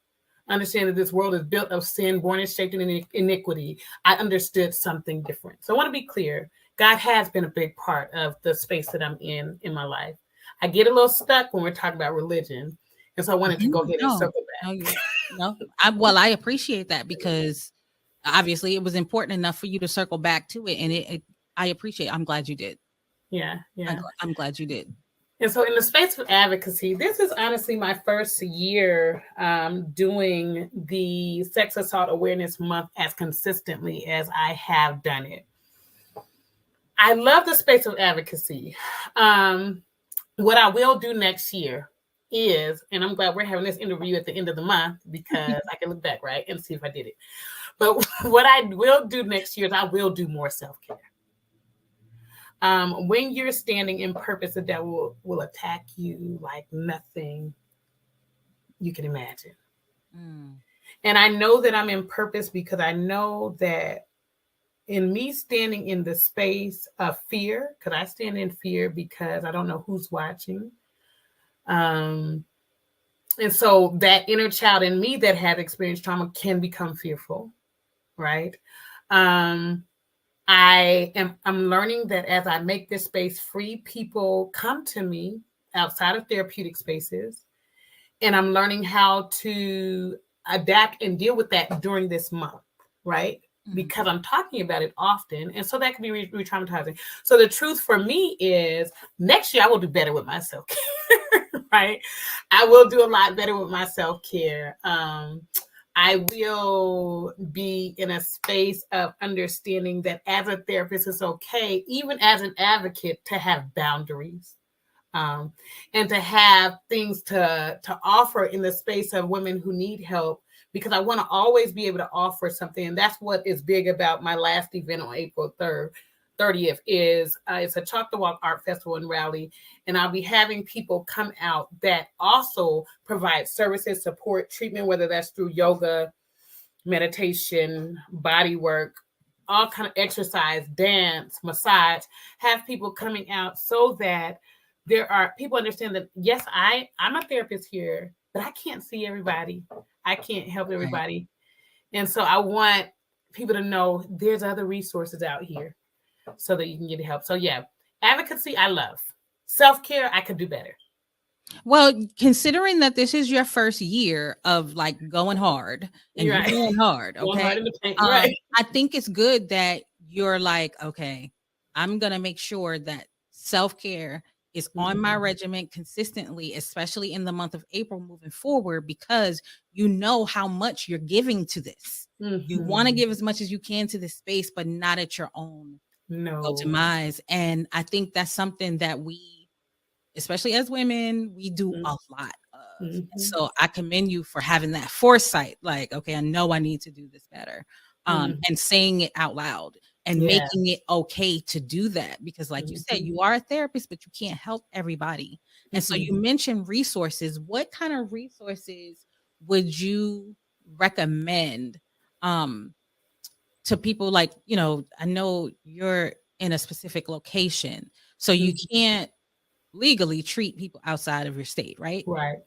understand that this world is built of sin, born and shaped in iniquity, I understood something different. So I want to be clear. God has been a big part of the space that I'm in my life. I get a little stuck when we're talking about religion. And so I wanted to go ahead and circle back. I appreciate that because obviously it was important enough for you to circle back to it. And I'm glad you did. Yeah. I'm glad you did. And so in the space of advocacy, this is honestly my first year doing the Sex Assault Awareness Month as consistently as I have done it. I love the space of advocacy. What I will do next year is, and I'm glad we're having this interview at the end of the month because I can look back, right, and see if I did it. But what I will do next year is I will do more self-care. When you're standing in purpose, the devil will attack you like nothing you can imagine. And I know that I'm in purpose because I know that in me standing in the space of fear, because I stand in fear because I don't know who's watching. And so that inner child in me that has experienced trauma can become fearful, right? I'm learning that as I make this space free, people come to me outside of therapeutic spaces. And I'm learning how to adapt and deal with that during this month, right? Because I'm talking about it often. And so that can be re-traumatizing. So the truth for me is next year I will do better with my self-care, right? I will do a lot better with my self-care. I will be in a space of understanding that as a therapist, it's okay, even as an advocate, to have boundaries and to have things to offer in the space of women who need help, because I want to always be able to offer something. And that's what is big about my last event on April 3rd. 30th is it's a Chalk the Walk Art Festival and Rally, and I'll be having people come out that also provide services, support, treatment, whether that's through yoga, meditation, body work, all kind of exercise, dance, massage, have people coming out so that there are people understand that, yes, I'm a therapist here, but I can't see everybody. I can't help everybody. And so I want people to know there's other resources out here so that you can get help. So yeah, advocacy, I love. Self-care, I could do better. Well, considering that this is your first year of like going hard and You're right. you're going hard, Going okay? hard in the paint, right. I think it's good that you're like, okay, I'm going to make sure that self-care is on my regimen consistently, especially in the month of April moving forward, because you know how much you're giving to this. You want to give as much as you can to this space, but not at your own demise. And I think that's something that we, especially as women, we do a lot of. So I commend you for having that foresight. Like, okay, I know I need to do this better. And saying it out loud and making it okay to do that. Because like you said, you are a therapist, but you can't help everybody. And so you mentioned resources. What kind of resources would you recommend to people? Like, you know, I know you're in a specific location, so you can't legally treat people outside of your state, right?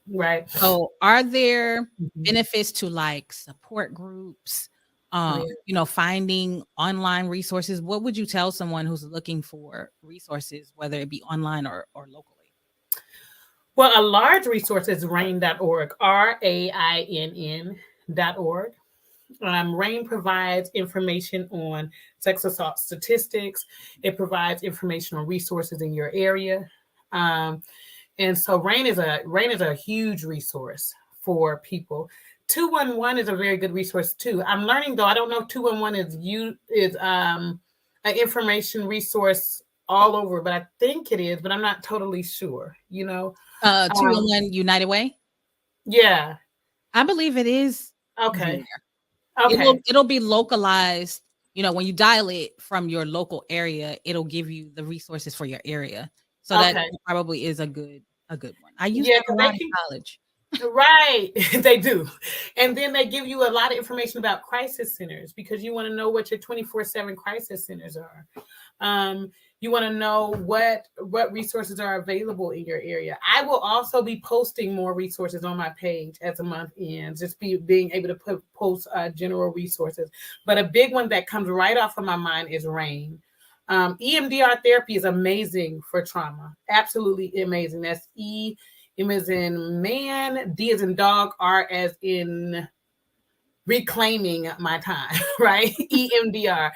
Right. So are there benefits to like support groups, you know, finding online resources? What would you tell someone who's looking for resources, whether it be online or locally? Well, a large resource is RAINN.org, RAINN.org. RAINN provides information on sex assault statistics. It provides information on resources in your area. And so RAINN is a huge resource for people. 211 is a very good resource too. I'm learning though, I don't know if 211 is an information resource all over, but I think it is, but I'm not totally sure, you know. 211 United Way? Yeah. I believe it is. Okay. It'll be localized. You know, when you dial it from your local area, it'll give you the resources for your area. So that probably is a good one. I used that a lot in college. Right. They do. And then they give you a lot of information about crisis centers because you want to know what your 24/7 crisis centers are. You want to know what resources are available in your area. I will also be posting more resources on my page as the month ends, just being able to post general resources. But a big one that comes right off of my mind is RAINN. EMDR therapy is amazing for trauma. Absolutely amazing. That's E, M as in man, D as in dog, R as in reclaiming my time, right? EMDR.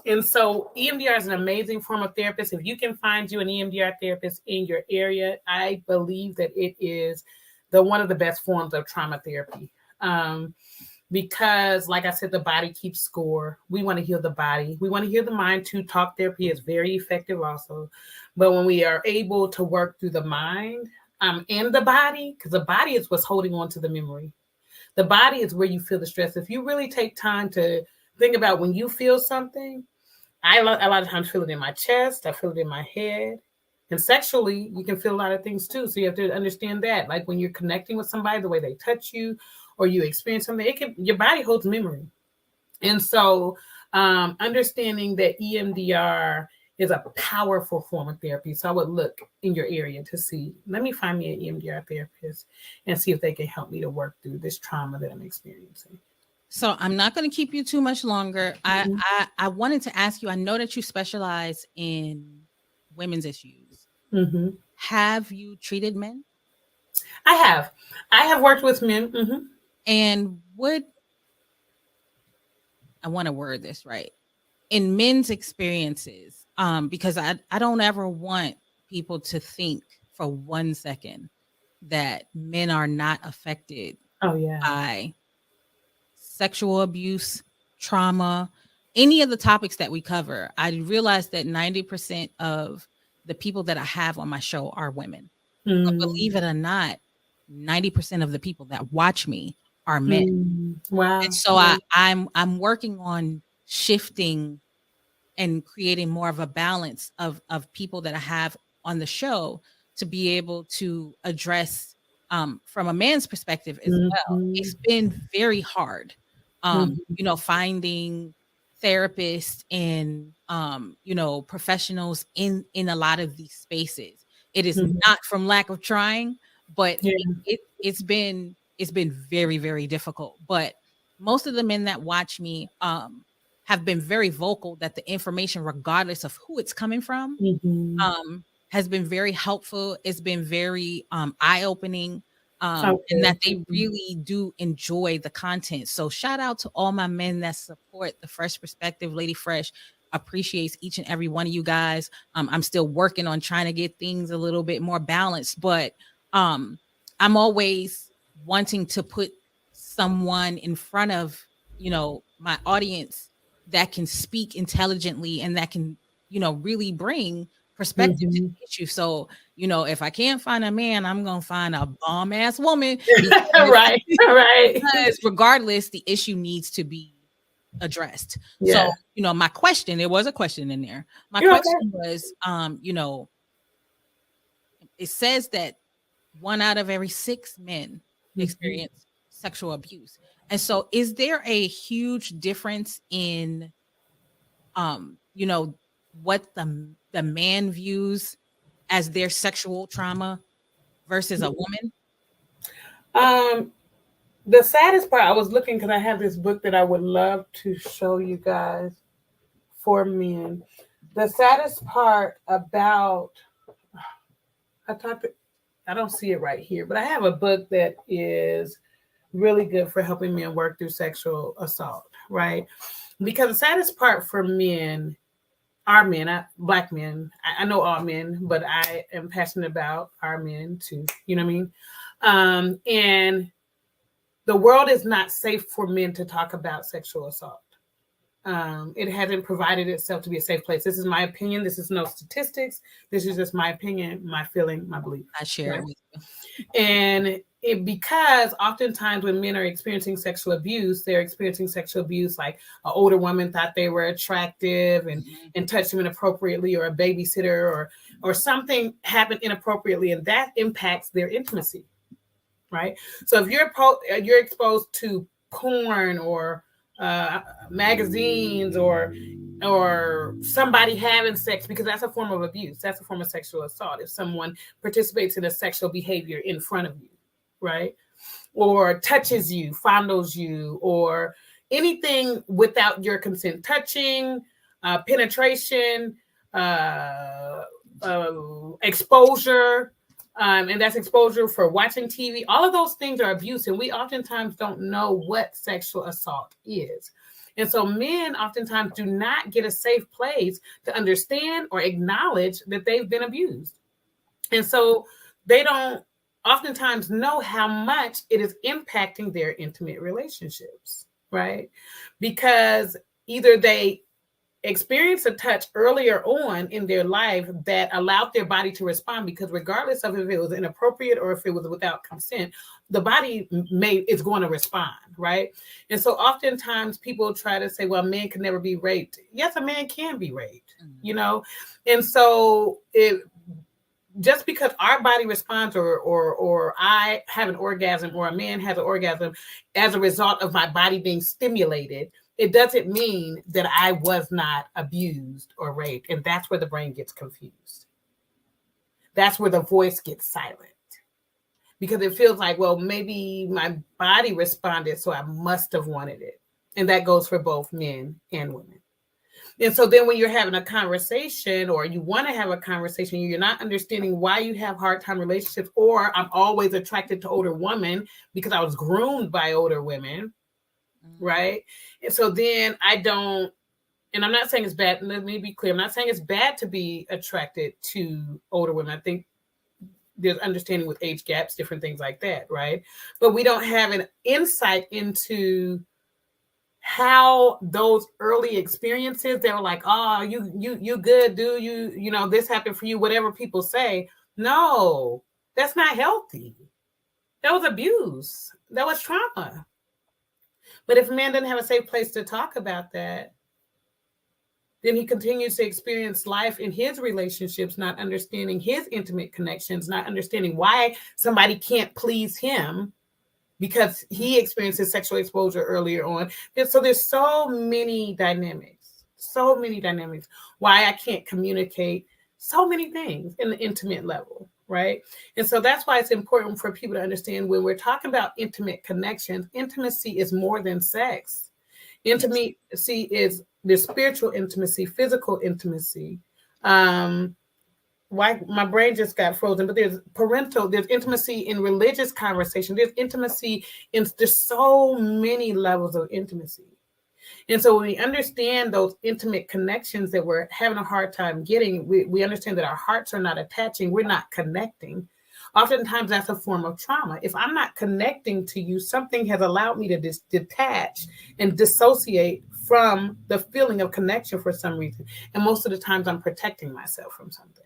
And so EMDR is an amazing form of therapist. If you can find you an EMDR therapist in your area, I believe that it is one of the best forms of trauma therapy. Because like I said, the body keeps score. We want to heal the body. We want to heal the mind too. Talk therapy is very effective also. But when we are able to work through the mind and the body, because the body is what's holding on to the memory. The body is where you feel the stress. If you really take time to think about when you feel something, I a lot of times feel it in my chest. I feel it in my head. And sexually, you can feel a lot of things too. So you have to understand that. Like when you're connecting with somebody, the way they touch you or you experience something, your body holds memory. And so understanding that EMDR is a powerful form of therapy. So I would look in your area to see, let me find me an EMDR therapist and see if they can help me to work through this trauma that I'm experiencing. So I'm not going to keep you too much longer. I wanted to ask you, I know that you specialize in women's issues. Have you treated men? I have worked with men. And I want to word this right. In men's experiences, because I don't ever want people to think for 1 second that men are not affected by sexual abuse, trauma, any of the topics that we cover. I realize that 90% of the people that I have on my show are women. But believe it or not, 90% of the people that watch me are men. Wow. And so I'm working on shifting and creating more of a balance of people that I have on the show to be able to address from a man's perspective as well. It's been very hard, finding therapists and professionals in a lot of these spaces. It is not from lack of trying, but it's been very, very difficult. But most of the men that watch me have been very vocal that the information, regardless of who it's coming from, has been very helpful. It's been very eye-opening. And that they really do enjoy the content. So shout out to all my men that support the Fresh Perspective. Lady Fresh appreciates each and every one of you guys. I'm still working on trying to get things a little bit more balanced, but I'm always wanting to put someone in front of, my audience that can speak intelligently and that can, really bring perspective to the issue. So, if I can't find a man, I'm going to find a bomb ass woman. Right. Because regardless, the issue needs to be addressed. Yeah. So, my question, there was a question in there. My question was, it says that 1 out of every 6 men experience sexual abuse. And so is there a huge difference in, what the man views as their sexual trauma versus a woman? The saddest part, I was looking because I have this book that I would love to show you guys for men. The saddest part about, I don't see it right here, but I have a book that is really good for helping men work through sexual assault, right? Because the saddest part for men, our men, Black men, I know all men, but I am passionate about our men too, you know what I mean? And the world is not safe for men to talk about sexual assault. It hasn't provided itself to be a safe place. This is my opinion. This is no statistics. This is just my opinion, my feeling, my belief. I share it with you. And because oftentimes when men are experiencing sexual abuse, they're experiencing sexual abuse like an older woman thought they were attractive and touched them inappropriately, or a babysitter or something happened inappropriately, and that impacts their intimacy, right? So if you're exposed to porn or magazines or somebody having sex, because that's a form of abuse, that's a form of sexual assault. If someone participates in a sexual behavior in front of you, right? Or touches you, fondles you, or anything without your consent, touching, penetration, exposure, and that's exposure for watching TV. All of those things are abuse, and we oftentimes don't know what sexual assault is. And so men oftentimes do not get a safe place to understand or acknowledge that they've been abused. And so they don't oftentimes know how much it is impacting their intimate relationships, right? Because either they experience a touch earlier on in their life that allowed their body to respond, because regardless of if it was inappropriate or if it was without consent, the body is going to respond, right? And so oftentimes people try to say, well, a man can never be raped. Yes, a man can be raped, And so just because our body responds or I have an orgasm or a man has an orgasm as a result of my body being stimulated, it doesn't mean that I was not abused or raped. And that's where the brain gets confused. That's where the voice gets silent. Because it feels like, well, maybe my body responded, so I must have wanted it. And that goes for both men and women. And so then when you're having a conversation or you want to have a conversation, you're not understanding why you have hard time relationships, or I'm always attracted to older women because I was groomed by older women. Right. And so then and I'm not saying it's bad. Let me be clear. I'm not saying it's bad to be attracted to older women. I think there's understanding with age gaps, different things like that. Right. But we don't have an insight into how those early experiences, they were like, oh, you good, dude. You this happened for you, whatever people say. No, that's not healthy. That was abuse. That was trauma. But if a man doesn't have a safe place to talk about that, then he continues to experience life in his relationships, not understanding his intimate connections, not understanding why somebody can't please him because he experiences sexual exposure earlier on. So there's so many dynamics, why I can't communicate so many things in the intimate level, right? And so that's why it's important for people to understand when we're talking about intimate connections, intimacy is more than sex. Intimacy is the spiritual intimacy, physical intimacy. Why my brain just got frozen, but there's intimacy in religious conversation. There's intimacy there's so many levels of intimacy. And so when we understand those intimate connections that we're having a hard time getting, we understand that our hearts are not attaching, we're not connecting. Oftentimes that's a form of trauma. If I'm not connecting to you, something has allowed me to detach and dissociate from the feeling of connection for some reason. And most of the times I'm protecting myself from something.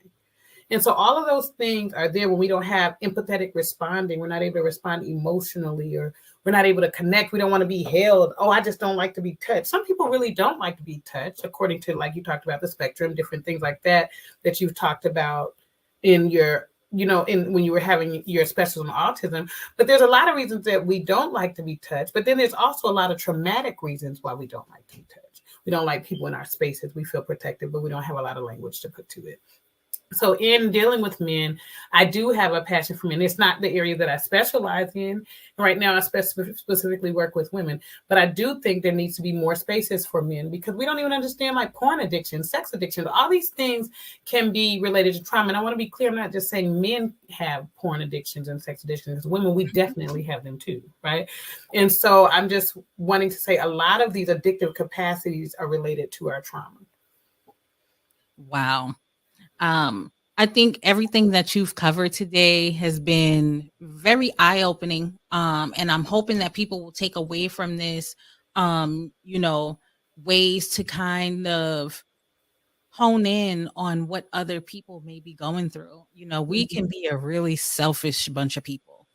And so all of those things are there when we don't have empathetic responding. We're not able to respond emotionally, or we're not able to connect. We don't want to be held. Oh, I just don't like to be touched. Some people really don't like to be touched, according to, like you talked about, the spectrum, different things like that you've talked about in your, when you were having your special on autism. But there's a lot of reasons that we don't like to be touched. But then there's also a lot of traumatic reasons why we don't like to be touched. We don't like people in our spaces. We feel protected, but we don't have a lot of language to put to it. So in dealing with men, I do have a passion for men. It's not the area that I specialize in. Right now, I specifically work with women. But I do think there needs to be more spaces for men, because we don't even understand, like, porn addiction, sex addiction. All these things can be related to trauma. And I want to be clear, I'm not just saying men have porn addictions and sex addictions. Women, we definitely have them too, right? And so I'm just wanting to say a lot of these addictive capacities are related to our trauma. Wow. I think everything that you've covered today has been very eye-opening. And I'm hoping that people will take away from this, ways to kind of hone in on what other people may be going through. We can be a really selfish bunch of people,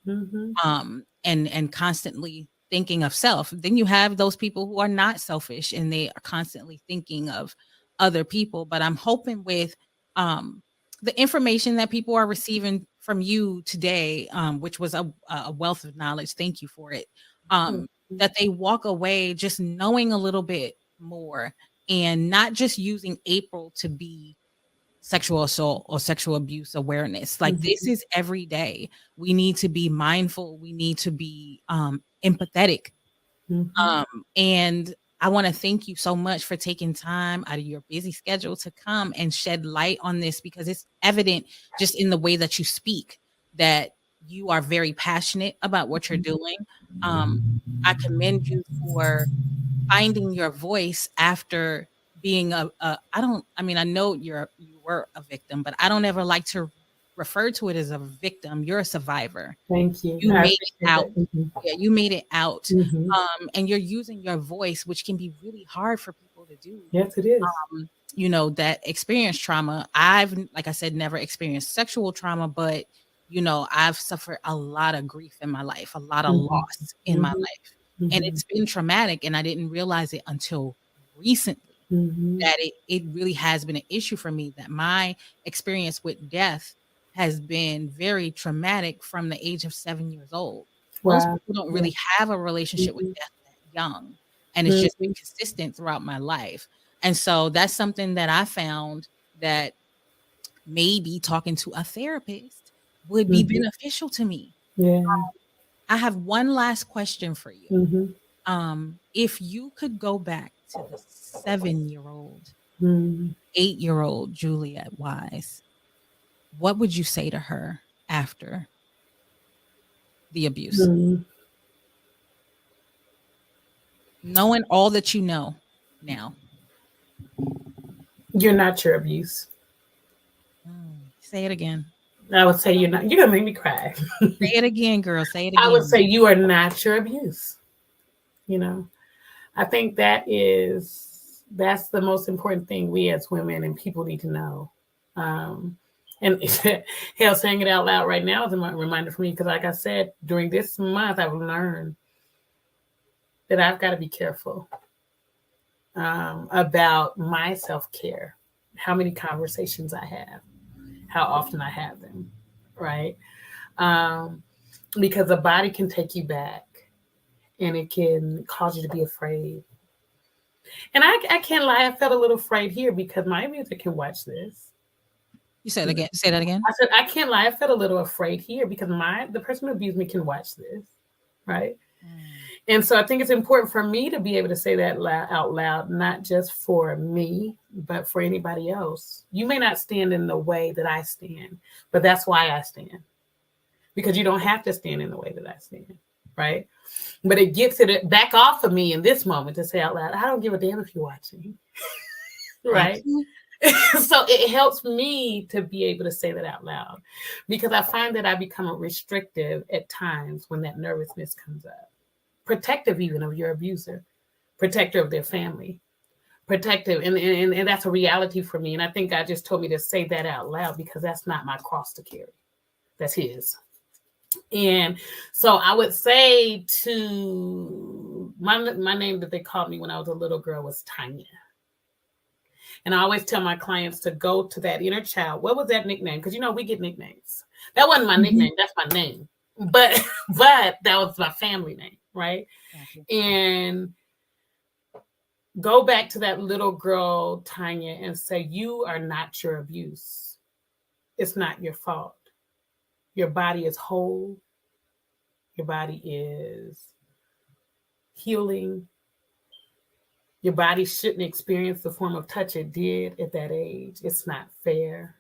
and constantly thinking of self. Then you have those people who are not selfish and they are constantly thinking of other people. But I'm hoping with the information that people are receiving from you today, which was a wealth of knowledge, thank you for it, that they walk away just knowing a little bit more, and not just using April to be sexual assault or sexual abuse awareness. Like, this is every day. We need to be mindful. We need to be empathetic. And I want to thank you so much for taking time out of your busy schedule to come and shed light on this, because it's evident just in the way that you speak that you are very passionate about what you're doing. I commend you for finding your voice after being I know you were a victim, but I don't ever like to refer to it as a victim. You're a survivor. Thank you. You made it out. Yeah, you made it out. And you're using your voice, which can be really hard for people to do. Yes, it is. That experience trauma. I've, like I said, never experienced sexual trauma, but I've suffered a lot of grief in my life, a lot of loss in my life. And it's been traumatic, and I didn't realize it until recently that it really has been an issue for me, that my experience with death has been very traumatic from the age of 7 years old. Wow. Most people don't really have a relationship with death that young, and it's just been consistent throughout my life. And so that's something that I found that maybe talking to a therapist would be beneficial to me. Yeah. I have one last question for you. If you could go back to the 7-year-old, 8-year-old Juliet Wise, what would you say to her after the abuse? Knowing all that you know now. You're not your abuse. Say it again. I would say you're not. You're going to make me cry. Say it again, girl. Say it again. I would say you are not your abuse. I think that's the most important thing we as women and people need to know. And hell, saying it out loud right now is a reminder for me, because like I said, during this month, I've learned that I've got to be careful. about my self-care, how many conversations I have, how often I have them, right? Because the body can take you back and it can cause you to be afraid. And I can't lie, I felt a little afraid here because my abuser can watch this. You said again. Say that again. I said, I can't lie, I felt a little afraid here because the person who abused me can watch this, right? And so I think it's important for me to be able to say that out loud, not just for me, but for anybody else. You may not stand in the way that I stand, but that's why I stand. Because you don't have to stand in the way that I stand, right? But it gets it back off of me in this moment to say out loud, I don't give a damn if you're watching, right? So it helps me to be able to say that out loud because I find that I become restrictive at times when that nervousness comes up. Protective even of your abuser, protector of their family, protective. And that's a reality for me. And I think God just told me to say that out loud because that's not my cross to carry. That's his. And so I would say to my name that they called me when I was a little girl was Tanya. And I always tell my clients to go to that inner child. What was that nickname? Because, we get nicknames. That wasn't my nickname. That's my name. But that was my family name, right? And go back to that little girl, Tanya, and say, you are not your abuse. It's not your fault. Your body is whole. Your body is healing. Your body shouldn't experience the form of touch it did at that age. It's not fair.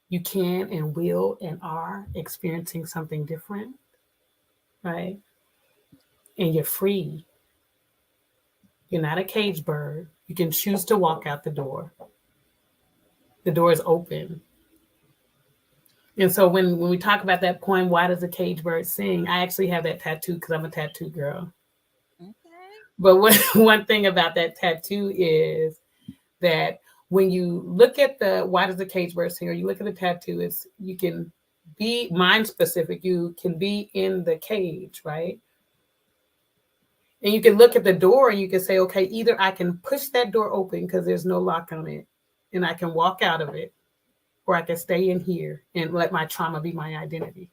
You can and will and are experiencing something different, right? And you're free. You're not a cage bird. You can choose to walk out the door. The door is open. And so when we talk about that poem, Why Does a Cage Bird Sing? I actually have that tattoo because I'm a tattoo girl. Okay. But one thing about that tattoo is that when you look at the Why Does a Cage Bird Sing, or you look at the tattoo, you can be mind specific. You can be in the cage, right? And you can look at the door and you can say, okay, either I can push that door open because there's no lock on it and I can walk out of it, or I can stay in here and let my trauma be my identity.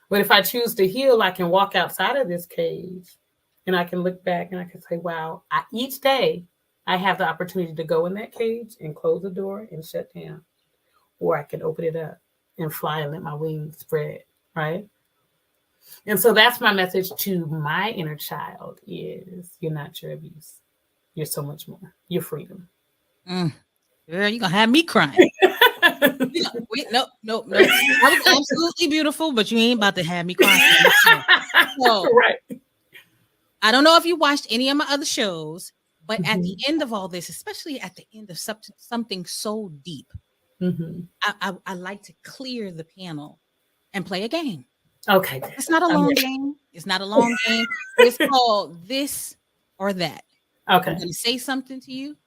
But if I choose to heal, I can walk outside of this cage and I can look back and I can say, wow, each day I have the opportunity to go in that cage and close the door and shut down, or I can open it up and fly and let my wings spread, right? And so that's my message to my inner child is you're not your abuse. You're so much more. You're freedom. Girl, you're going to have me crying. Wait, no. That was absolutely beautiful, but you ain't about to have me crying. So, right. I don't know if you watched any of my other shows, but at the end of all this, especially at the end of something so deep, I like to clear the panel and play a game. Okay. It's not a long game. It's not a long game. It's called This or That. Okay. I'm going to say something to you,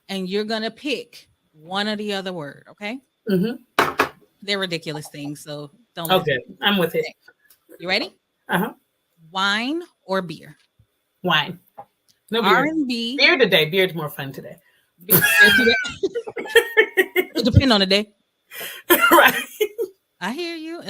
and you're going to pick one or the other word, okay? They're ridiculous things, so don't. Okay, I'm with it. You ready? Wine or beer? Wine. No beer. R&B. Beer today. Beer's more fun today. It depends on the day. Right. I hear you.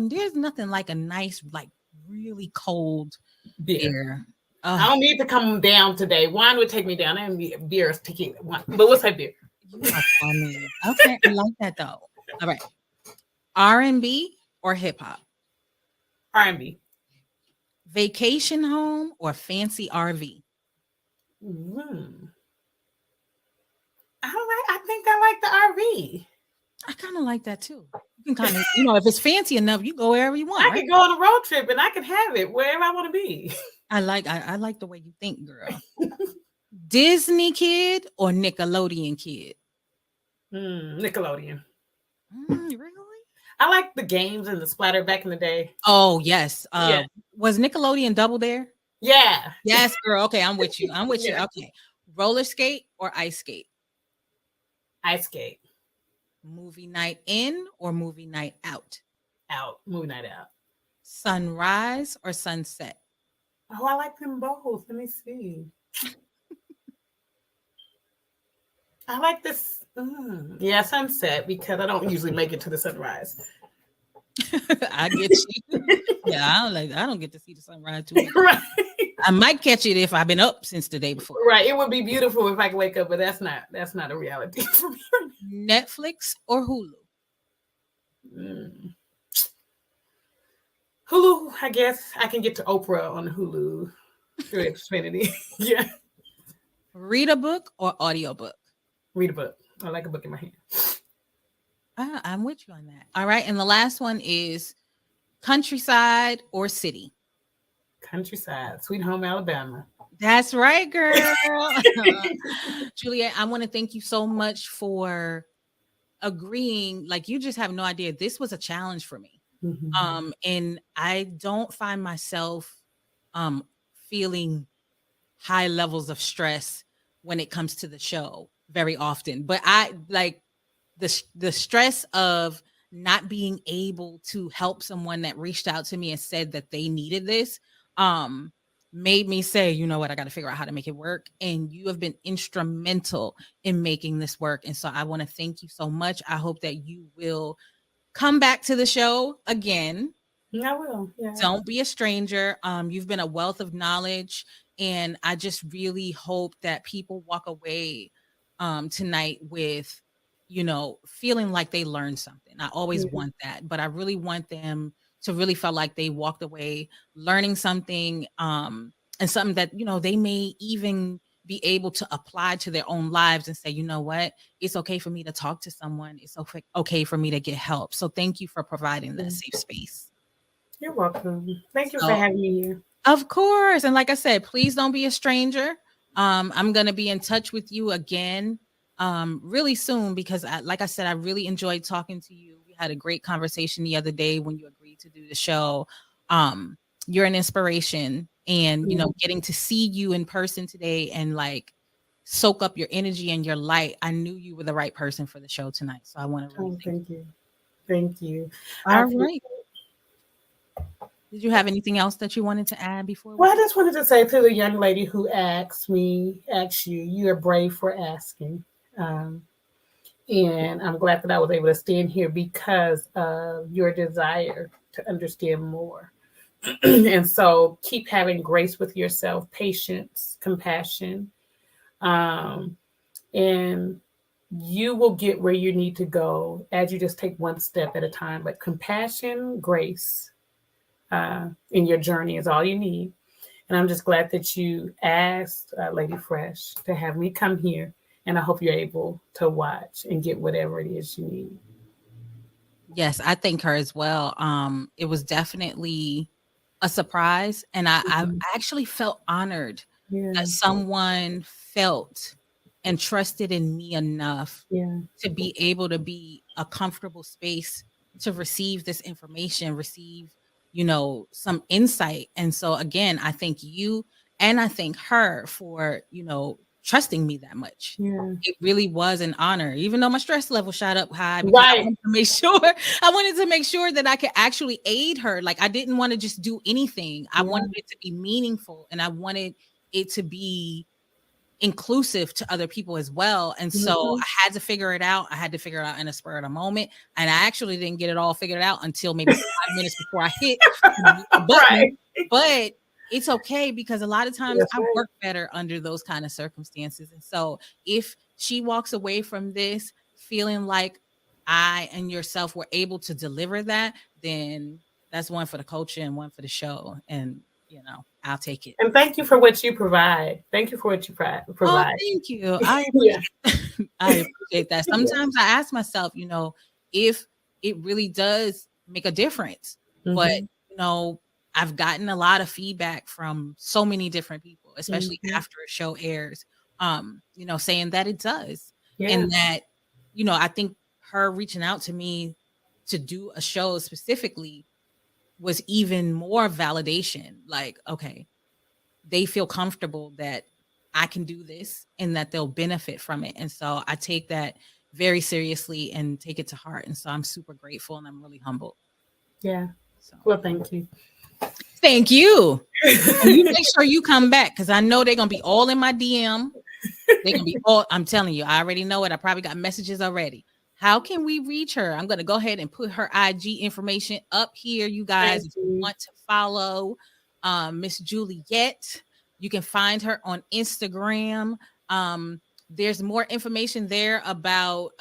There's nothing like a nice, like really cold beer. I don't need to come down today. Wine would take me down. I need beer is tequila. Wine. But what's that beer? You are funny. Okay, I like that though. All right. R&B or hip hop? R&B. Vacation home or fancy RV? I think I like the RV. I kind of like that too. You can kind of, if it's fancy enough, you go wherever you want. I can go on a road trip and I can have it wherever I want to be. I like the way you think, girl. Disney kid or Nickelodeon kid? Nickelodeon. Really? I like the games and the splatter back in the day. Oh, yes. Was Nickelodeon Double Dare? Yeah. Yes, girl. Okay, I'm with you. Yeah. Okay. Roller skate or ice skate? Ice skate. Movie night in or movie night out? Out. Movie night out. Sunrise or sunset? Oh, I like them both. Let me see. I like this. Yeah, sunset, because I don't usually make it to the sunrise. I get you. Yeah, I don't get to see the sunrise too much. Right. I might catch it if I've been up since the day before. Right. It would be beautiful if I could wake up, but that's not a reality for me. Netflix or Hulu? Hulu, I guess I can get to Oprah on Hulu through Xfinity. Yeah. Read a book or audiobook? Read a book. I like a book in my hand. I'm with you on that. All right. And the last one is countryside or city? Countryside, Sweet Home Alabama. That's right, girl. Juliet, I want to thank you so much for agreeing. Like, you just have no idea. This was a challenge for me. Mm-hmm. And I don't find myself feeling high levels of stress when it comes to the show very often. But I like the stress of not being able to help someone that reached out to me and said that they needed this made me say, you know what, I got to figure out how to make it work. And you have been instrumental in making this work. And so I want to thank you so much. I hope that you will come back to the show again. I will. Yeah. Don't be a stranger. You've been a wealth of knowledge. And I just really hope that people walk away tonight with, you know, feeling like they learned something. I always want that, but I really want them to really feel like they walked away learning something and something that, you know, they may even be able to apply to their own lives and say, you know what, it's okay for me to talk to someone. It's okay for me to get help. So thank you for providing that safe space. You're welcome. Thank you for having me here. Of course. And like I said, please don't be a stranger. I'm going to be in touch with you again really soon because like I said, I really enjoyed talking to you. We had a great conversation the other day when you agreed to do the show. You're an inspiration and, you know, getting to see you in person today and like soak up your energy and your light. I knew you were the right person for the show tonight. So I want to really thank you. Thank you. All right. Did you have anything else that you wanted to add before? Well, I just wanted to say to the young lady who asked you, you are brave for asking. And I'm glad that I was able to stand here because of your desire to understand more. And so keep having grace with yourself, patience, compassion. And you will get where you need to go as you just take one step at a time. But compassion, grace in your journey is all you need. And I'm just glad that you asked Lady Fresh to have me come here. And I hope you're able to watch and get whatever it is you need. Yes, I thank her as well. It was definitely a surprise. And I actually felt honored that someone felt and trusted in me enough to be able to be a comfortable space to receive this information, receive, you know, some insight. And so again, I thank you and I thank her for, you know, trusting me that much. It really was an honor, even though my stress level shot up high. Because I wanted to make sure that I could actually aid her. Like I didn't want to just do anything. I wanted it to be meaningful and I wanted it to be inclusive to other people as well. And so I had to figure it out. I had to figure it out in a spur of the moment. And I actually didn't get it all figured out until maybe 5 minutes before I hit the button. But it's okay because a lot of times I work better under those kind of circumstances. And so if she walks away from this feeling like I and yourself were able to deliver that, then that's one for the culture and one for the show. And, you know, I'll take it. And thank you for what you provide. Thank you for what you provide. Oh, thank you. I appreciate that. Sometimes I ask myself, you know, if it really does make a difference. But, you know, I've gotten a lot of feedback from so many different people, especially after a show airs, you know, saying that it does. And that, you know, I think her reaching out to me to do a show specifically was even more validation. Like, okay, they feel comfortable that I can do this and that they'll benefit from it. And so I take that very seriously and take it to heart. And so I'm super grateful and I'm really humbled. Yeah. Well, thank you. Thank you. And you make sure you come back because I know they're gonna be all in my DM. They're gonna be all. I'm telling you, I already know it. I probably got messages already. How can we reach her? I'm gonna go ahead and put her IG information up here, you guys. If you want to follow Miss Juliet, you can find her on Instagram. There's more information there about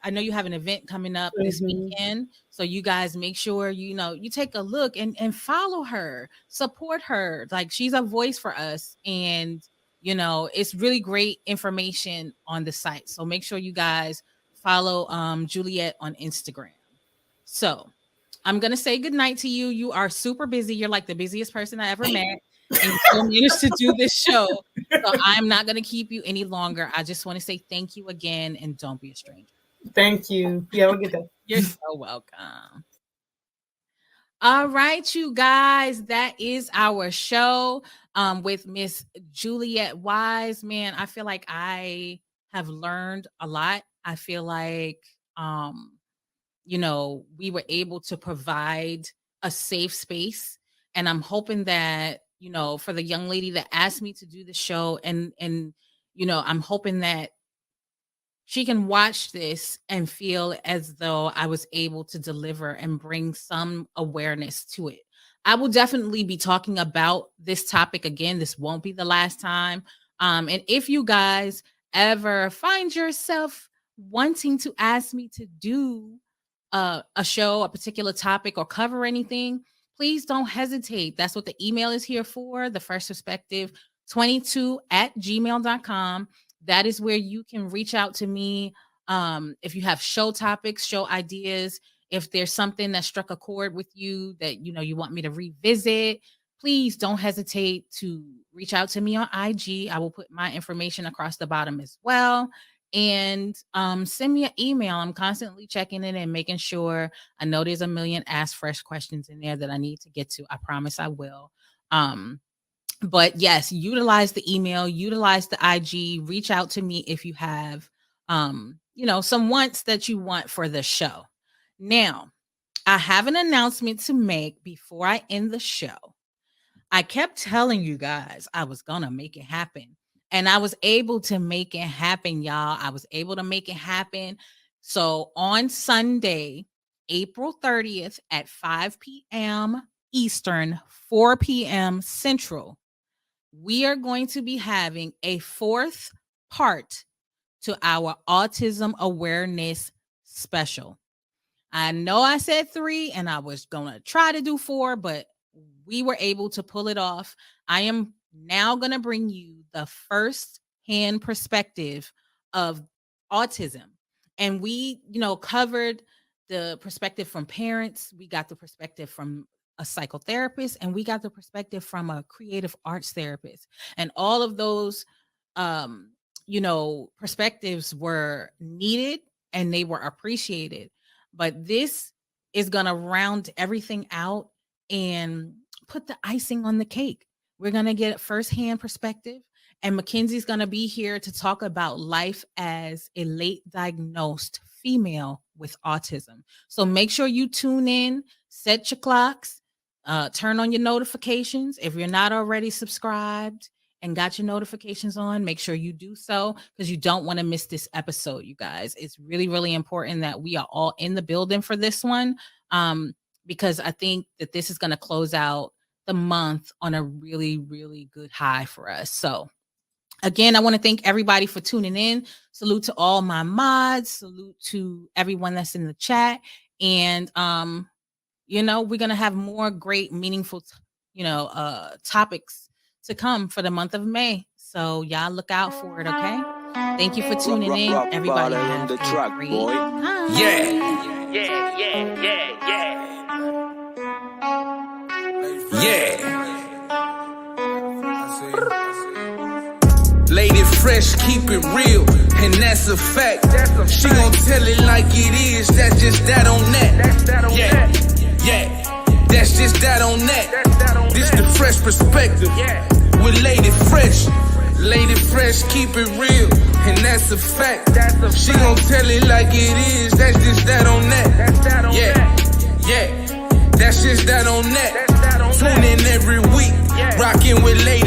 I know you have an event coming up this weekend, so you guys make sure you take a look and follow her, support her. Like, she's a voice for us, and it's really great information on the site. So make sure you guys follow Juliet on Instagram. So I'm gonna say goodnight to you. You are super busy. You're like the busiest person I ever met. And you still managed to do this show. So I'm not going to keep you any longer. I just want to say thank you again, and don't be a stranger. Thank you. Yeah, we'll get that. You're so welcome. All right, you guys, that is our show with Miss Juliet Wise. Man, I feel like I have learned a lot. I feel like, we were able to provide a safe space, and I'm hoping that, for the young lady that asked me to do the show, and I'm hoping that she can watch this and feel as though I was able to deliver and bring some awareness to it. I will definitely be talking about this topic again. This won't be the last time. And if you guys ever find yourself wanting to ask me to do a show, a particular topic, or cover anything, please don't hesitate. That's what the email is here for, thefreshperspective22@gmail.com. That is where you can reach out to me if you have show topics, show ideas. If there's something that struck a chord with you that you want me to revisit, please don't hesitate to reach out to me on IG. I will put my information across the bottom as well. And send me an email. I'm constantly checking it and making sure. I know there's a million Ask Fresh questions in there that I need to get to. I promise I will. But yes, utilize the email, utilize the IG, reach out to me if you have, some wants that you want for the show. Now, I have an announcement to make before I end the show. I kept telling you guys I was going to make it happen. And I was able to make it happen, y'all. I was able to make it happen. So on Sunday, April 30th at 5 p.m. Eastern, 4 p.m. Central, we are going to be having a 4th part to our autism awareness special. I know I said 3 and I was going to try to do 4, but we were able to pull it off. I am now going to bring you the first-hand perspective of autism. And we, covered the perspective from parents. We got the perspective from a psychotherapist, and we got the perspective from a creative arts therapist. And all of those, perspectives were needed and they were appreciated. But this is going to round everything out and put the icing on the cake. We're going to get a firsthand perspective, and Mackenzie's going to be here to talk about life as a late diagnosed female with autism. So make sure you tune in, set your clocks, turn on your notifications. If you're not already subscribed and got your notifications on, make sure you do so, because you don't want to miss this episode, you guys. It's really, really important that we are all in the building for this one, because I think that this is going to close out the month on a really, really good high for us. So again, I want to thank everybody for tuning in. Salute to all my mods. Salute to everyone that's in the chat. And, we're going to have more great, meaningful, topics to come for the month of May. So y'all look out for it, okay? Thank you for tuning in. Everybody have a great time. Yeah. Lady Fresh, keep it real, and that's a fact. She gon' tell it like it is, that's just that on that. Yeah, that's just that on that. This the Fresh Perspective with Lady Fresh. Lady Fresh, keep it real, and that's a fact. She gon' tell it like it is, that's just that on that. Yeah, that's just that on that. Tune every week. Rocking with ladies.